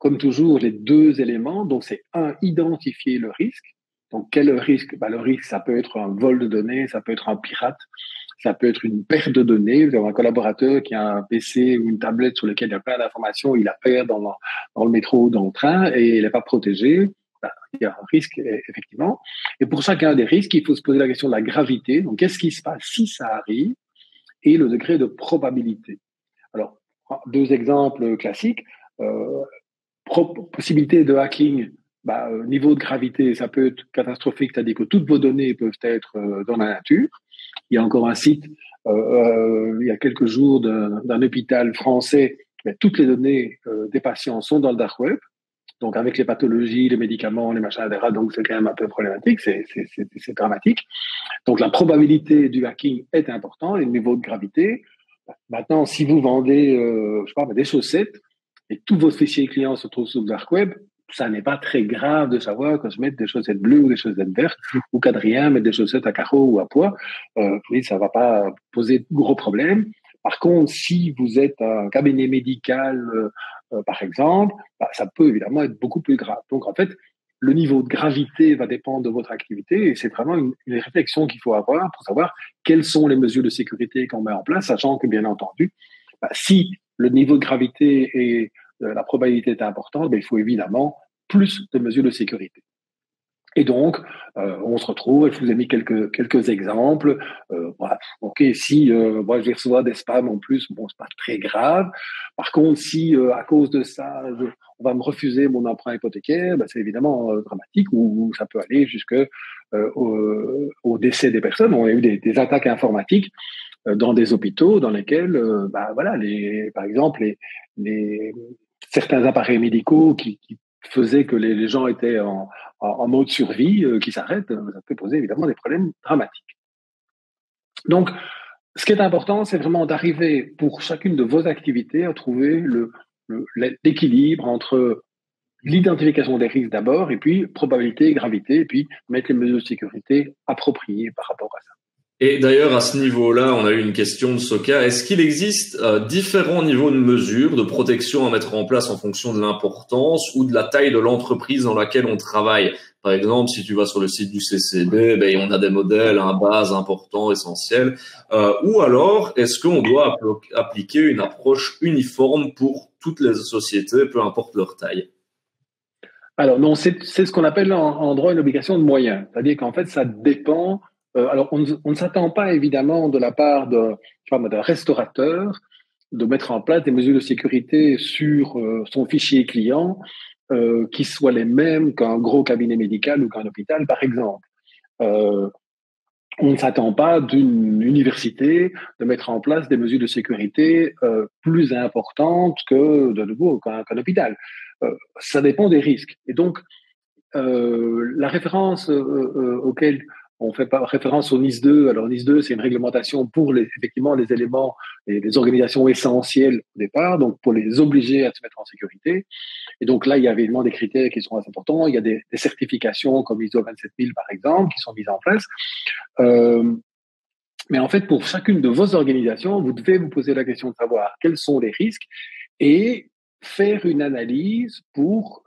comme toujours, les deux éléments. Donc, c'est identifier le risque. Donc, quel est le risque? Le risque, ça peut être un vol de données, ça peut être un pirate, ça peut être une perte de données. Vous avez un collaborateur qui a un PC ou une tablette sur lequel il y a plein d'informations, il la perd dans le métro ou dans le train et il n'est pas protégé. Il y a un risque, effectivement. Et pour chacun des risques, il faut se poser la question de la gravité. Donc, qu'est-ce qui se passe si ça arrive? Et le degré de probabilité. Alors, deux exemples classiques. Possibilité de hacking, niveau de gravité, ça peut être catastrophique, c'est-à-dire que toutes vos données peuvent être dans la nature. Il y a encore un site, il y a quelques jours, d'un hôpital français, mais toutes les données des patients sont dans le dark web. Donc, avec les pathologies, les médicaments, les machins, etc. Donc, c'est quand même un peu problématique, c'est dramatique. Donc, la probabilité du hacking est importante et le niveau de gravité. Maintenant, si vous vendez, des chaussettes et tous vos fichiers clients se trouvent sur le dark web, ça n'est pas très grave de savoir que je mette des chaussettes bleues ou des chaussettes vertes ou qu'Adrien mette des chaussettes à carreaux ou à pois. Oui, ça va pas poser de gros problèmes. Par contre, si vous êtes un cabinet médical, par exemple, ça peut évidemment être beaucoup plus grave. Donc, en fait, le niveau de gravité va dépendre de votre activité et c'est vraiment une réflexion qu'il faut avoir pour savoir quelles sont les mesures de sécurité qu'on met en place, sachant que, bien entendu, si le niveau de gravité et la probabilité est importante, il faut évidemment plus de mesures de sécurité. Et donc, on se retrouve, je vous ai mis quelques exemples. Voilà, ok, si moi je vais recevoir des spams en plus, bon, c'est pas très grave. Par contre, si à cause de ça, on va me refuser mon emprunt hypothécaire, ben, c'est évidemment dramatique, ou ça peut aller jusque au décès des personnes. On a eu des attaques informatiques dans des hôpitaux dans lesquels, ben, voilà, par exemple, les certains appareils médicaux qui faisaient que les gens étaient en mode survie, qui s'arrêtent, ça peut poser évidemment des problèmes dramatiques. Donc, ce qui est important, c'est vraiment d'arriver pour chacune de vos activités à trouver l'équilibre entre l'identification des risques d'abord, et puis probabilité et gravité, et puis mettre les mesures de sécurité appropriées par rapport à ça. Et d'ailleurs, à ce niveau-là, on a eu une question de Soka. Est-ce qu'il existe différents niveaux de mesures de protection à mettre en place en fonction de l'importance ou de la taille de l'entreprise dans laquelle on travaille? Par exemple, si tu vas sur le site du CCB, ben, on a des modèles à base importants, essentiels. Ou alors, est-ce qu'on doit appliquer une approche uniforme pour toutes les sociétés, peu importe leur taille? Alors non, c'est ce qu'on appelle en droit une obligation de moyens. C'est-à-dire qu'en fait, ça dépend. Alors, on ne s'attend pas évidemment de la part d'un restaurateur de mettre en place des mesures de sécurité sur son fichier client qui soient les mêmes qu'un gros cabinet médical ou qu'un hôpital, par exemple. On ne s'attend pas d'une université de mettre en place des mesures de sécurité plus importantes que, de nouveau, qu'un hôpital. Ça dépend des risques. Et donc, la référence auquel on fait pas référence au NIS 2. Alors, NIS 2, c'est une réglementation pour effectivement les éléments et les organisations essentielles au départ, donc pour les obliger à se mettre en sécurité. Et donc là, il y a évidemment des critères qui sont assez importants. Il y a des certifications comme ISO 27000, par exemple, qui sont mises en place. Mais en fait, pour chacune de vos organisations, vous devez vous poser la question de savoir quels sont les risques et faire une analyse pour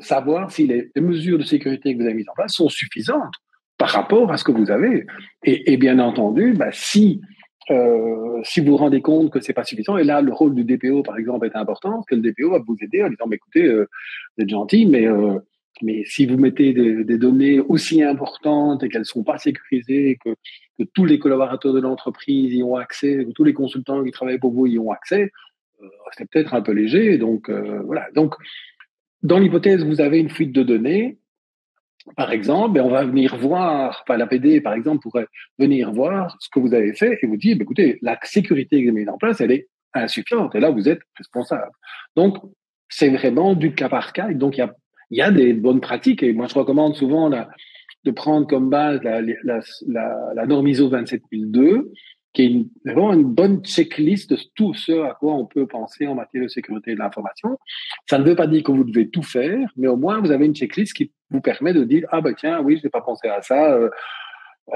savoir si les mesures de sécurité que vous avez mises en place sont suffisantes par rapport à ce que vous avez. Et bien entendu, bah, si vous vous rendez compte que c'est pas suffisant, et là, le rôle du DPO, par exemple, est important, parce que le DPO va vous aider en disant, bah, écoutez, vous êtes gentil, mais si vous mettez des données aussi importantes et qu'elles sont pas sécurisées, que tous les collaborateurs de l'entreprise y ont accès, que tous les consultants qui travaillent pour vous y ont accès, c'est peut-être un peu léger. Donc, voilà. Donc, dans l'hypothèse où vous avez une fuite de données, par exemple, on va venir voir, enfin, l'APD, par exemple, pourrait venir voir ce que vous avez fait et vous dire, écoutez, la sécurité que vous avez mise en place, elle est insuffisante. Et là, vous êtes responsable. Donc, c'est vraiment du cas par cas. Et donc, il y a des bonnes pratiques. Et moi, je recommande souvent de prendre comme base la norme ISO 27002, qui est vraiment une bonne checklist de tout ce à quoi on peut penser en matière de sécurité de l'information. Ça ne veut pas dire que vous devez tout faire, mais au moins vous avez une checklist qui vous permet de dire ah ben tiens oui je n'ai pas pensé à ça.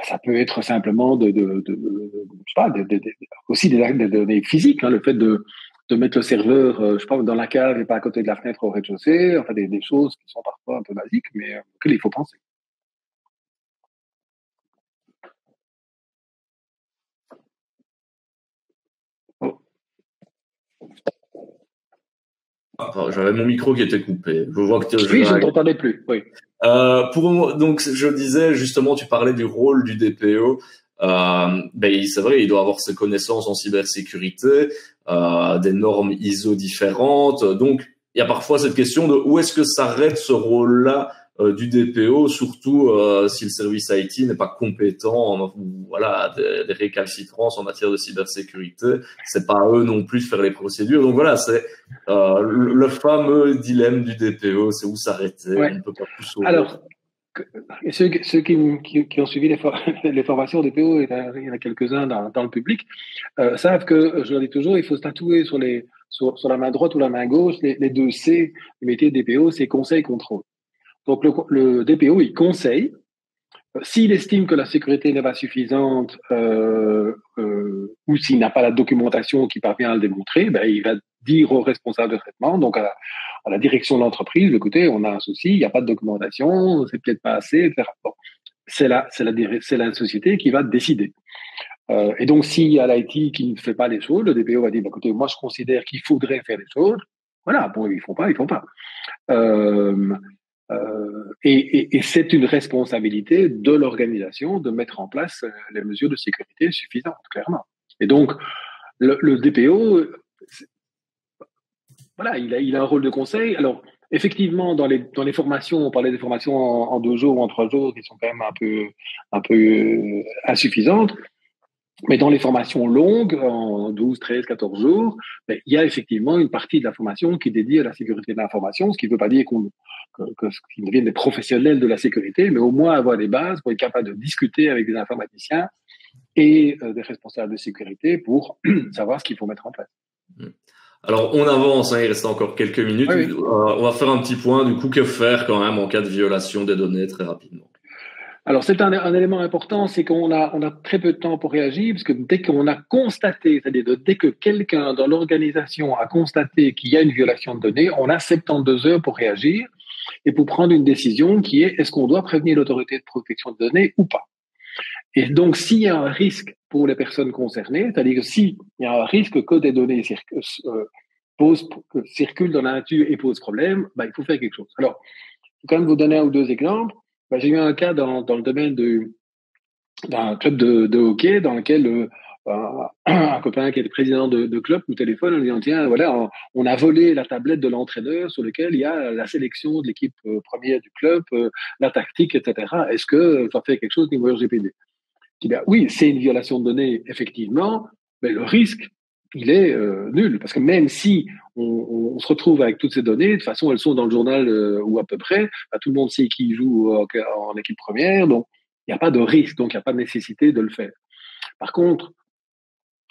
Ça peut être simplement je sais pas, aussi des données physiques, hein, le fait de mettre le serveur, je sais pas, dans la cave et pas à côté de la fenêtre au rez-de-chaussée, enfin des choses qui sont parfois un peu basiques, mais auxquelles il faut penser. J'avais mon micro qui était coupé. Je vois que oui, je ne t'entendais plus. Oui. Donc, je disais justement, tu parlais du rôle du DPO. C'est vrai, il doit avoir ses connaissances en cybersécurité, des normes ISO différentes. Donc, il y a parfois cette question de où est-ce que s'arrête ce rôle-là du DPO, surtout si le service IT n'est pas compétent, ou voilà, des récalcitrances en matière de cybersécurité. C'est pas à eux non plus de faire les procédures. Donc voilà, c'est le fameux dilemme du DPO, c'est où s'arrêter. Ouais. On ne peut pas plus sauver. Alors, ceux qui ont suivi les formations DPO, il y en a quelques-uns dans le public, savent que, je le dis toujours, il faut se tatouer sur la main droite ou la main gauche les deux C du métier de DPO, c'est conseil-contrôle. Donc, le DPO, il conseille. S'il estime que la sécurité n'est pas suffisante ou s'il n'a pas la documentation qui parvient à le démontrer, il va dire au responsable de traitement, donc à la direction de l'entreprise, écoutez, on a un souci, il n'y a pas de documentation, c'est peut-être pas assez, etc. Bon, c'est la société qui va décider. Et donc, s'il y a l'IT qui ne fait pas les choses, le DPO va dire, écoutez, moi je considère qu'il faudrait faire les choses. Voilà, bon, ils font pas. Et c'est une responsabilité de l'organisation de mettre en place les mesures de sécurité suffisantes, clairement. Et donc, le DPO, voilà, il a un rôle de conseil. Alors, effectivement, dans les formations, on parlait des formations en 2 jours ou en 3 jours qui sont quand même un peu insuffisantes. Mais dans les formations longues, en 12, 13, 14 jours, ben, il y a effectivement une partie de la formation qui est dédiée à la sécurité de l'information, ce qui ne veut pas dire qu'ils deviennent des professionnels de la sécurité, mais au moins avoir des bases pour être capable de discuter avec des informaticiens et des responsables de sécurité pour savoir ce qu'il faut mettre en place. Alors, on avance, il reste encore quelques minutes. Oui, oui. On va faire un petit point, du coup, que faire quand même en cas de violation des données très rapidement. Alors, c'est un élément important, c'est qu'on a très peu de temps pour réagir, parce que dès qu'on a constaté, c'est-à-dire dès que quelqu'un dans l'organisation a constaté qu'il y a une violation de données, on a 72 heures pour réagir et pour prendre une décision qui est est-ce qu'on doit prévenir l'autorité de protection de données ou pas. Et donc, s'il y a un risque pour les personnes concernées, c'est-à-dire que s'il y a un risque que des données circulent dans la nature et posent problème, ben, il faut faire quelque chose. Alors, je vais quand même vous donner 1 ou 2 exemples. Ben, j'ai eu un cas dans le domaine d'un club de hockey dans lequel un copain qui était président de club nous téléphone en lui disant tiens, voilà, on a volé la tablette de l'entraîneur sur laquelle il y a la sélection de l'équipe première du club, la tactique, etc. Est-ce que ça fait quelque chose au niveau RGPD? Je dis bien, oui, c'est une violation de données, effectivement, mais le risque, il est nul. Parce que même si on se retrouve avec toutes ces données, de toute façon, elles sont dans le journal ou à peu près, bah, tout le monde sait qui joue en équipe première, donc il n'y a pas de risque, donc il n'y a pas de nécessité de le faire. Par contre,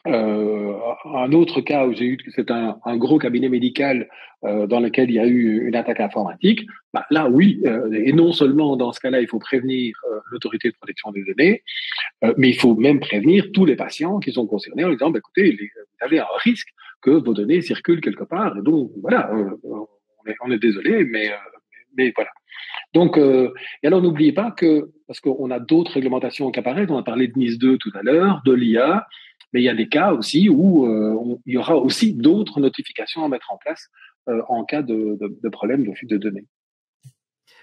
un autre cas où j'ai eu, c'est un gros cabinet médical dans lequel il y a eu une attaque informatique. Bah, là, oui, et non seulement dans ce cas-là, il faut prévenir l'autorité de protection des données, mais il faut même prévenir tous les patients qui sont concernés en disant, bah, écoutez, vous avez un risque que vos données circulent quelque part, et donc voilà, on est désolé, mais voilà. Donc, et alors n'oubliez pas que, parce qu'on a d'autres réglementations qui apparaissent, on a parlé de NIS2 tout à l'heure, de l'IA, mais il y a des cas aussi où il y aura aussi d'autres notifications à mettre en place en cas de problème de fuite de données.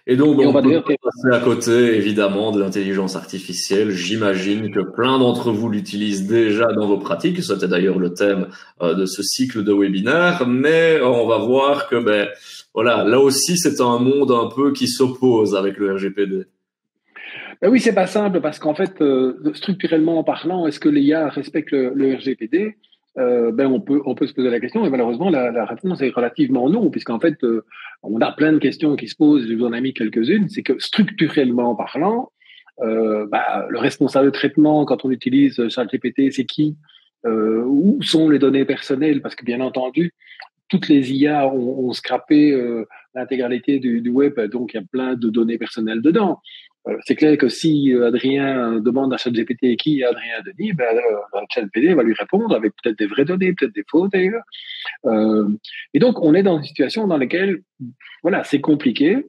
Et donc, on peut pas passer à côté, évidemment, de l'intelligence artificielle. J'imagine que plein d'entre vous l'utilisent déjà dans vos pratiques. C'était d'ailleurs le thème de ce cycle de webinaires. Mais on va voir que, ben, voilà, là aussi, c'est un monde un peu qui s'oppose avec le RGPD. Ben oui, c'est pas simple parce qu'en fait, structurellement parlant, est-ce que l'IA respecte le RGPD? Ben on peut se poser la question et malheureusement la réponse est relativement non puisqu'en fait on a plein de questions qui se posent. Je vous en ai mis quelques-unes. C'est que structurellement parlant, le responsable de traitement quand on utilise ChatGPT, c'est qui? Où sont les données personnelles? Parce que bien entendu, toutes les IA ont scrappé l'intégralité du web, donc il y a plein de données personnelles dedans. C'est clair que si Adrien demande à ChatGPT qui est Adrien Denis, ChatGPT va lui répondre avec peut-être des vraies données, peut-être des fausses d'ailleurs. Et donc on est dans une situation dans laquelle, voilà, c'est compliqué.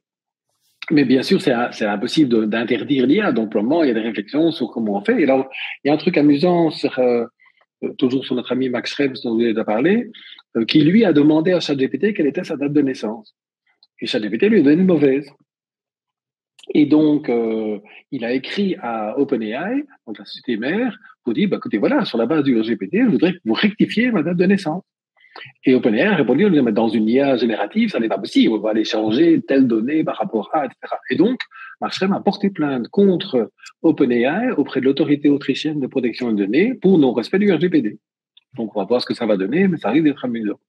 Mais bien sûr, c'est impossible d'interdire l'IA. Donc, pour le moment, il y a des réflexions sur comment on fait. Et là, il y a un truc amusant toujours sur notre ami Max Schrems dont vous avez déjà parlé, qui lui a demandé à ChatGPT quelle était sa date de naissance. Et ChatGPT lui a donné une mauvaise. Et donc, il a écrit à OpenAI, donc la société mère, pour dire, écoutez, voilà, sur la base du RGPD, je voudrais que vous rectifiez ma date de naissance. Et OpenAI a répondu, mais dans une IA générative, ça n'est pas possible, on va aller changer telle donnée par rapport à, etc. Et donc, Max Schrems a porté plainte contre OpenAI auprès de l'autorité autrichienne de protection des données pour non-respect du RGPD. Donc, on va voir ce que ça va donner, mais ça risque d'être amusant.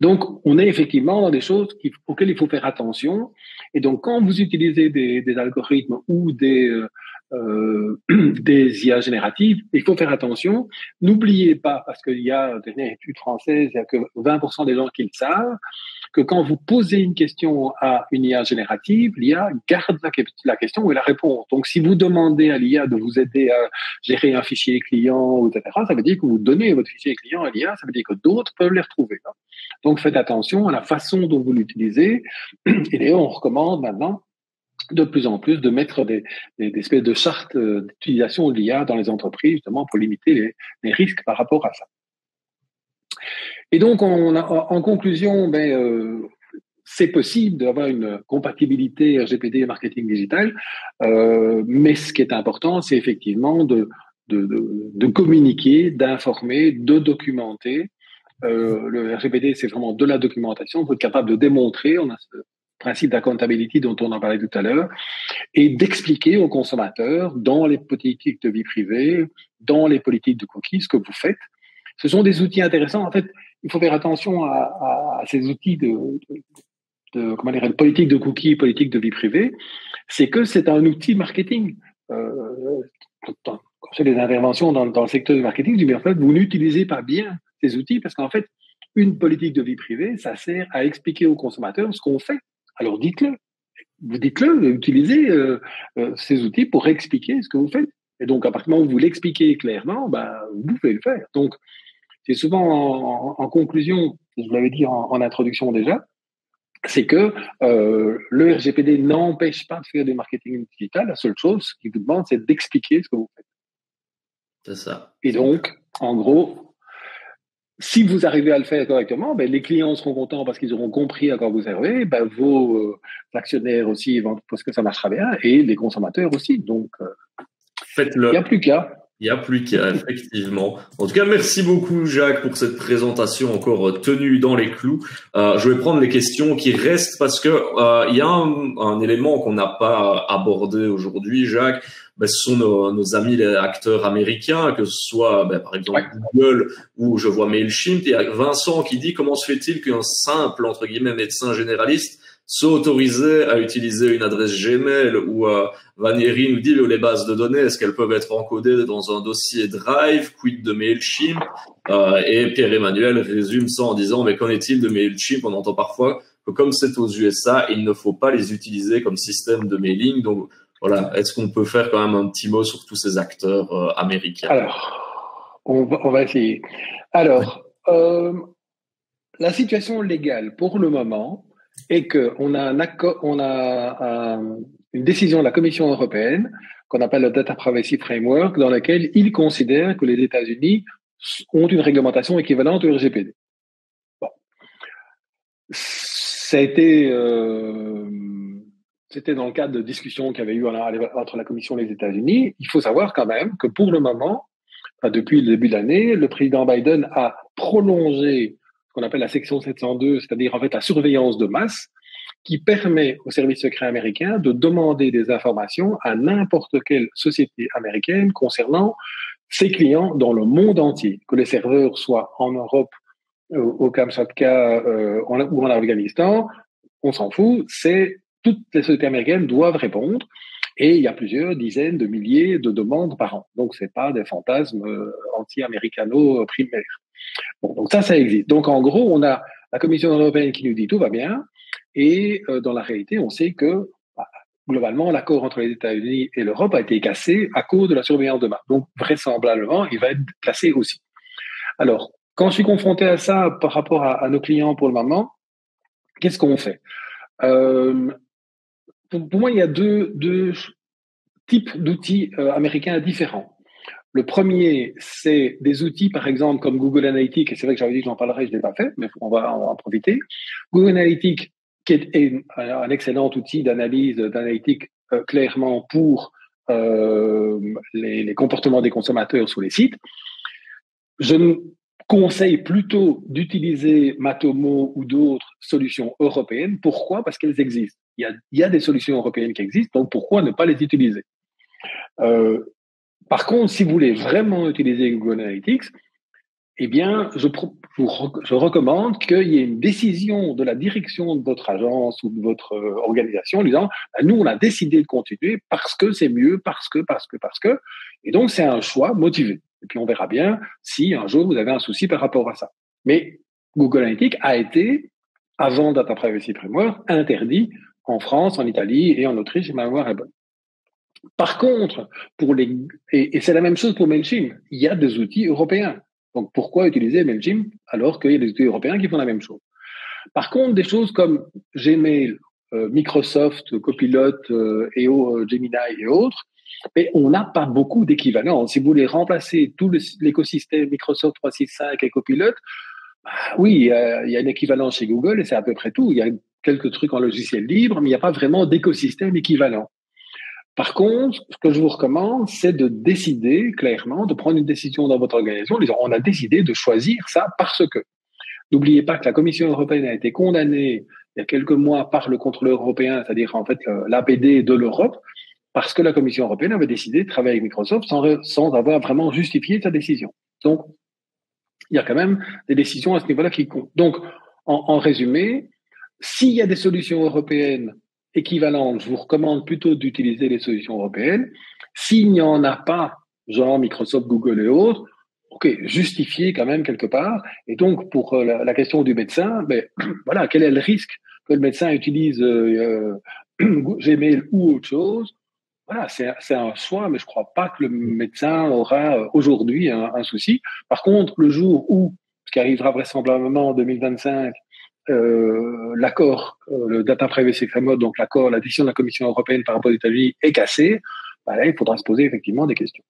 Donc, on est effectivement dans des choses auxquelles il faut faire attention. Et donc, quand vous utilisez des algorithmes ou des IA génératives, il faut faire attention. N'oubliez pas, parce qu'il y a une étude française, il y a que 20% des gens qui le savent, que quand vous posez une question à une IA générative, l'IA garde la question et la réponse. Donc, si vous demandez à l'IA de vous aider à gérer un fichier client, etc., ça veut dire que vous donnez votre fichier client à l'IA, ça veut dire que d'autres peuvent les retrouver. Donc, faites attention à la façon dont vous l'utilisez. Et d'ailleurs, on recommande maintenant de plus en plus de mettre des espèces de chartes d'utilisation de l'IA dans les entreprises, justement, pour limiter les risques par rapport à ça. Et donc, en conclusion, c'est possible d'avoir une compatibilité RGPD et marketing digital, mais ce qui est important, c'est effectivement de communiquer, d'informer, de documenter. Le RGPD, c'est vraiment de la documentation. Il faut être capable de démontrer. On a ce principe d'accountability dont on en parlait tout à l'heure, et d'expliquer aux consommateurs dans les politiques de vie privée, dans les politiques de cookies, ce que vous faites. Ce sont des outils intéressants. En fait, il faut faire attention à ces outils comment dire, politique de cookies, politique de vie privée. C'est que c'est un outil marketing. Quand on fait des interventions dans le secteur du marketing, je dis, mais en fait, vous n'utilisez pas bien ces outils parce qu'en fait, une politique de vie privée, ça sert à expliquer aux consommateurs ce qu'on fait. Alors dites-le. Vous dites-le, utilisez ces outils pour expliquer ce que vous faites. Et donc, à partir du moment où vous l'expliquez clairement, vous pouvez le faire. Donc, c'est souvent en conclusion, je vous l'avais dit en introduction déjà, c'est que le RGPD n'empêche pas de faire du marketing digital. La seule chose qu'il vous demande, c'est d'expliquer ce que vous faites. C'est ça. Et donc, en gros, si vous arrivez à le faire correctement, les clients seront contents parce qu'ils auront compris à quoi vous servez, vos actionnaires aussi vont parce que ça marchera bien, et les consommateurs aussi. Donc, faites-le. Il n'y a plus qu'à. Il n'y a plus qu'à, effectivement. En tout cas, merci beaucoup, Jacques, pour cette présentation encore tenue dans les clous. Je vais prendre les questions qui restent parce que il y a un élément qu'on n'a pas abordé aujourd'hui, Jacques. Ce sont nos amis les acteurs américains, que ce soit par exemple Google ou je vois Mailchimp. Il y a Vincent qui dit comment se fait-il qu'un simple, entre guillemets, médecin généraliste soit autorisé à utiliser une adresse Gmail, ou Vanieri nous dit les bases de données, est-ce qu'elles peuvent être encodées dans un dossier Drive, quid de Mailchimp, et Pierre-Emmanuel résume ça en disant mais qu'en est-il de Mailchimp? On entend parfois que comme c'est aux USA, il ne faut pas les utiliser comme système de mailing. Donc voilà, est-ce qu'on peut faire quand même un petit mot sur tous ces acteurs américains? Alors, on va essayer. Alors, la situation légale pour le moment est qu'on a une décision de la Commission européenne qu'on appelle le Data Privacy Framework, dans laquelle il considère que les États-Unis ont une réglementation équivalente au RGPD. Bon. Ça a été, c'était dans le cadre de discussions qu'il y avait eu entre la Commission et les États-Unis. Il faut savoir quand même que pour le moment, depuis le début de l'année, le président Biden a prolongé ce qu'on appelle la section 702, c'est-à-dire en fait la surveillance de masse, qui permet aux services secrets américains de demander des informations à n'importe quelle société américaine concernant ses clients dans le monde entier, que les serveurs soient en Europe, au Kamchatka ou en Afghanistan, on s'en fout, toutes les sociétés américaines doivent répondre. Et il y a plusieurs dizaines de milliers de demandes par an. Donc, c'est pas des fantasmes anti-américano-primaires. Bon, donc ça existe. Donc, en gros, on a la Commission européenne qui nous dit tout va bien. Et dans la réalité, on sait que, globalement, l'accord entre les États-Unis et l'Europe a été cassé à cause de la surveillance de masse. Donc, vraisemblablement, il va être cassé aussi. Alors, quand je suis confronté à ça par rapport à nos clients pour le moment, qu'est-ce qu'on fait? Pour moi, il y a deux types d'outils américains différents. Le premier, c'est des outils, par exemple, comme Google Analytics, et c'est vrai que j'avais dit que j'en parlerai, je ne l'ai pas fait, mais on va en profiter. Google Analytics, qui est un excellent outil d'analytique clairement pour les comportements des consommateurs sur les sites. Je conseille plutôt d'utiliser Matomo ou d'autres solutions européennes. Pourquoi? Parce qu'elles existent. Il y a des solutions européennes qui existent, donc pourquoi ne pas les utiliser? Par contre, si vous voulez vraiment utiliser Google Analytics, eh bien, je recommande qu'il y ait une décision de la direction de votre agence ou de votre organisation disant nous, on a décidé de continuer parce que c'est mieux, parce que. Et donc, c'est un choix motivé. Et puis, on verra bien si un jour vous avez un souci par rapport à ça. Mais Google Analytics a été, avant Data Privacy Framework, interdit en France, en Italie et en Autriche, si ma mémoire est bonne. Par contre, et c'est la même chose pour Mailchimp, il y a des outils européens. Donc, pourquoi utiliser Mailchimp alors qu'il y a des outils européens qui font la même chose? Par contre, des choses comme Gmail, Microsoft, Copilot, EO, Gemini et autres, mais on n'a pas beaucoup d'équivalents. Si vous voulez remplacer tout l'écosystème Microsoft 365 et Copilot, oui, il y a une équivalence chez Google et c'est à peu près tout. Il y a quelques trucs en logiciel libre, mais il n'y a pas vraiment d'écosystème équivalent. Par contre, ce que je vous recommande, c'est de décider clairement, de prendre une décision dans votre organisation, en disant, on a décidé de choisir ça parce que. N'oubliez pas que la Commission européenne a été condamnée il y a quelques mois par le contrôleur européen, c'est-à-dire en fait l'APD de l'Europe, parce que la Commission européenne avait décidé de travailler avec Microsoft sans avoir vraiment justifié sa décision. Donc, il y a quand même des décisions à ce niveau-là qui comptent. Donc, en résumé, s'il y a des solutions européennes équivalentes, je vous recommande plutôt d'utiliser les solutions européennes. S'il n'y en a pas, genre Microsoft, Google et autres, ok, justifié quand même quelque part. Et donc, pour la question du médecin, ben, voilà, quel est le risque que le médecin utilise Gmail ou autre chose? Voilà, c'est un choix, mais je crois pas que le médecin aura aujourd'hui un souci. Par contre, le jour où, ce qui arrivera vraisemblablement en 2025, l'accord, le Data Privacy Framework, donc l'accord, la décision de la Commission européenne par rapport aux États-Unis est cassée, ben là, il faudra se poser effectivement des questions.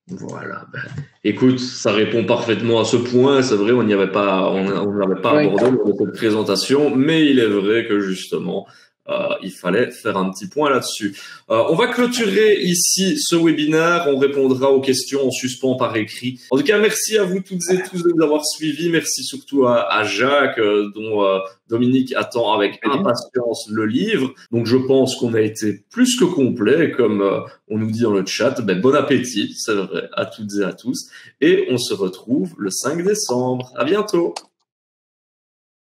Voilà. Ben, écoute, ça répond parfaitement à ce point. C'est vrai, on n'avait pas abordé dans cette présentation, mais il est vrai que justement, il fallait faire un petit point là-dessus. On va clôturer ici ce webinaire. On répondra aux questions en suspens par écrit. En tout cas, merci à vous toutes et tous de nous avoir suivis. Merci surtout à Jacques, dont Dominique attend avec impatience le livre. Donc, je pense qu'on a été plus que complet, comme on nous dit dans le chat. Ben, bon appétit, c'est vrai, à toutes et à tous. Et on se retrouve le 5 décembre. À bientôt.